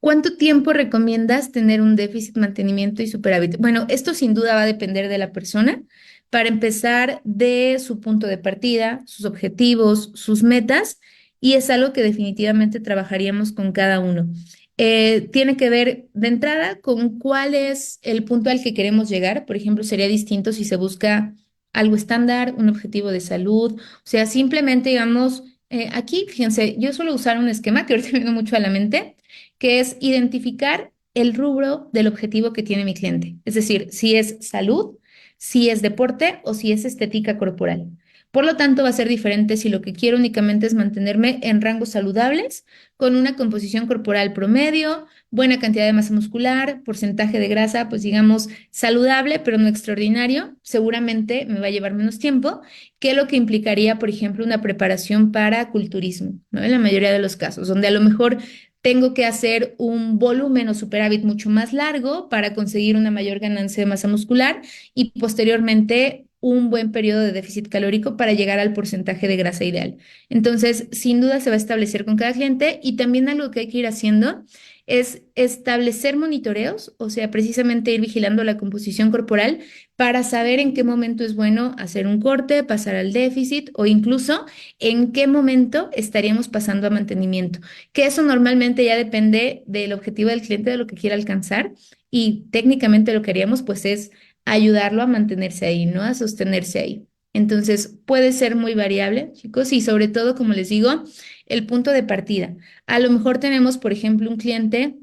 A: ¿cuánto tiempo recomiendas tener un déficit, mantenimiento y superávit? Bueno, esto sin duda va a depender de la persona. Para empezar, de su punto de partida, sus objetivos, sus metas, y es algo que definitivamente trabajaríamos con cada uno. Tiene que ver de entrada con cuál es el punto al que queremos llegar. Por ejemplo, sería distinto si se busca algo estándar, un objetivo de salud, o sea, simplemente digamos, aquí, fíjense, yo suelo usar un esquema que ahorita me viene mucho a la mente que es identificar el rubro del objetivo que tiene mi cliente. Es decir, si es salud, si es deporte o si es estética corporal. Por lo tanto, va a ser diferente si lo que quiero únicamente es mantenerme en rangos saludables, con una composición corporal promedio, buena cantidad de masa muscular, porcentaje de grasa, pues digamos saludable, pero no extraordinario. Seguramente me va a llevar menos tiempo que lo que implicaría, por ejemplo, una preparación para culturismo, ¿no? En la mayoría de los casos, donde a lo mejor tengo que hacer un volumen o superávit mucho más largo para conseguir una mayor ganancia de masa muscular y posteriormente un buen periodo de déficit calórico para llegar al porcentaje de grasa ideal. Entonces, sin duda se va a establecer con cada cliente y también algo que hay que ir haciendo es establecer monitoreos, o sea, precisamente ir vigilando la composición corporal para saber en qué momento es bueno hacer un corte, pasar al déficit o incluso en qué momento estaríamos pasando a mantenimiento, que eso normalmente ya depende del objetivo del cliente, de lo que quiera alcanzar, y técnicamente lo que haríamos pues es ayudarlo a mantenerse ahí, ¿no? A sostenerse ahí. Entonces puede ser muy variable, chicos, y sobre todo, como les digo, el punto de partida. A lo mejor tenemos, por ejemplo, un cliente,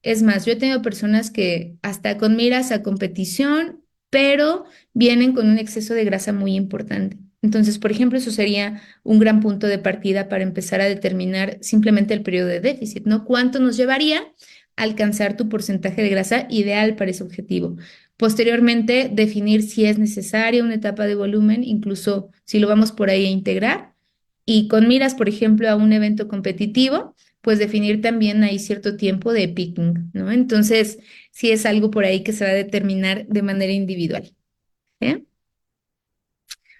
A: es más, yo he tenido personas que hasta con miras a competición, pero vienen con un exceso de grasa muy importante. Entonces, por ejemplo, eso sería un gran punto de partida para empezar a determinar simplemente el periodo de déficit, ¿no? ¿Cuánto nos llevaría a alcanzar tu porcentaje de grasa ideal para ese objetivo? Posteriormente, definir si es necesaria una etapa de volumen, incluso si lo vamos por ahí a integrar. Y con miras, por ejemplo, a un evento competitivo, pues definir también ahí cierto tiempo de picking, ¿no? Entonces, sí es algo por ahí que se va a determinar de manera individual. ¿Eh?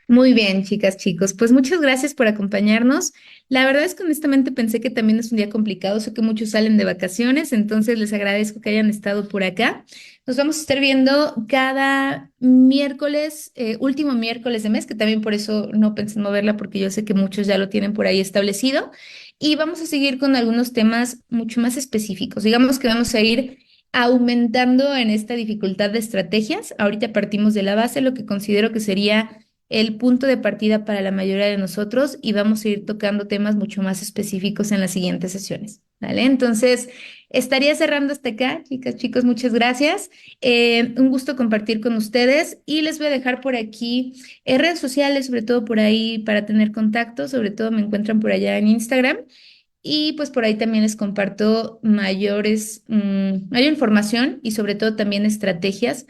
A: Muy bien, chicas, chicos. Pues muchas gracias por acompañarnos. La verdad es que honestamente pensé que también es un día complicado. Sé que muchos salen de vacaciones, entonces les agradezco que hayan estado por acá. Nos vamos a estar viendo cada miércoles, último miércoles de mes, que también por eso no pensé en moverla, porque yo sé que muchos ya lo tienen por ahí establecido. Y vamos a seguir con algunos temas mucho más específicos. Digamos que vamos a ir aumentando en esta dificultad de estrategias. Ahorita partimos de la base, lo que considero que sería el punto de partida para la mayoría de nosotros y vamos a ir tocando temas mucho más específicos en las siguientes sesiones, ¿vale? Entonces, estaría cerrando hasta acá, chicas, chicos, muchas gracias. Un gusto compartir con ustedes y les voy a dejar por aquí redes sociales, sobre todo por ahí para tener contacto, sobre todo me encuentran por allá en Instagram. Y pues por ahí también les comparto mayor información y sobre todo también estrategias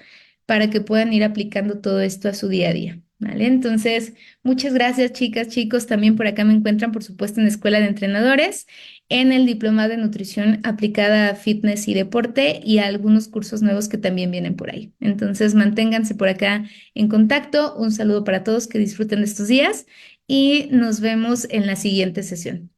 A: para que puedan ir aplicando todo esto a su día a día, ¿vale? Entonces, muchas gracias, chicas, chicos. También por acá me encuentran, por supuesto, en la Escuela de Entrenadores, en el Diplomado de Nutrición aplicada a Fitness y Deporte y a algunos cursos nuevos que también vienen por ahí. Entonces, manténganse por acá en contacto. Un saludo para todos, que disfruten de estos días y nos vemos en la siguiente sesión.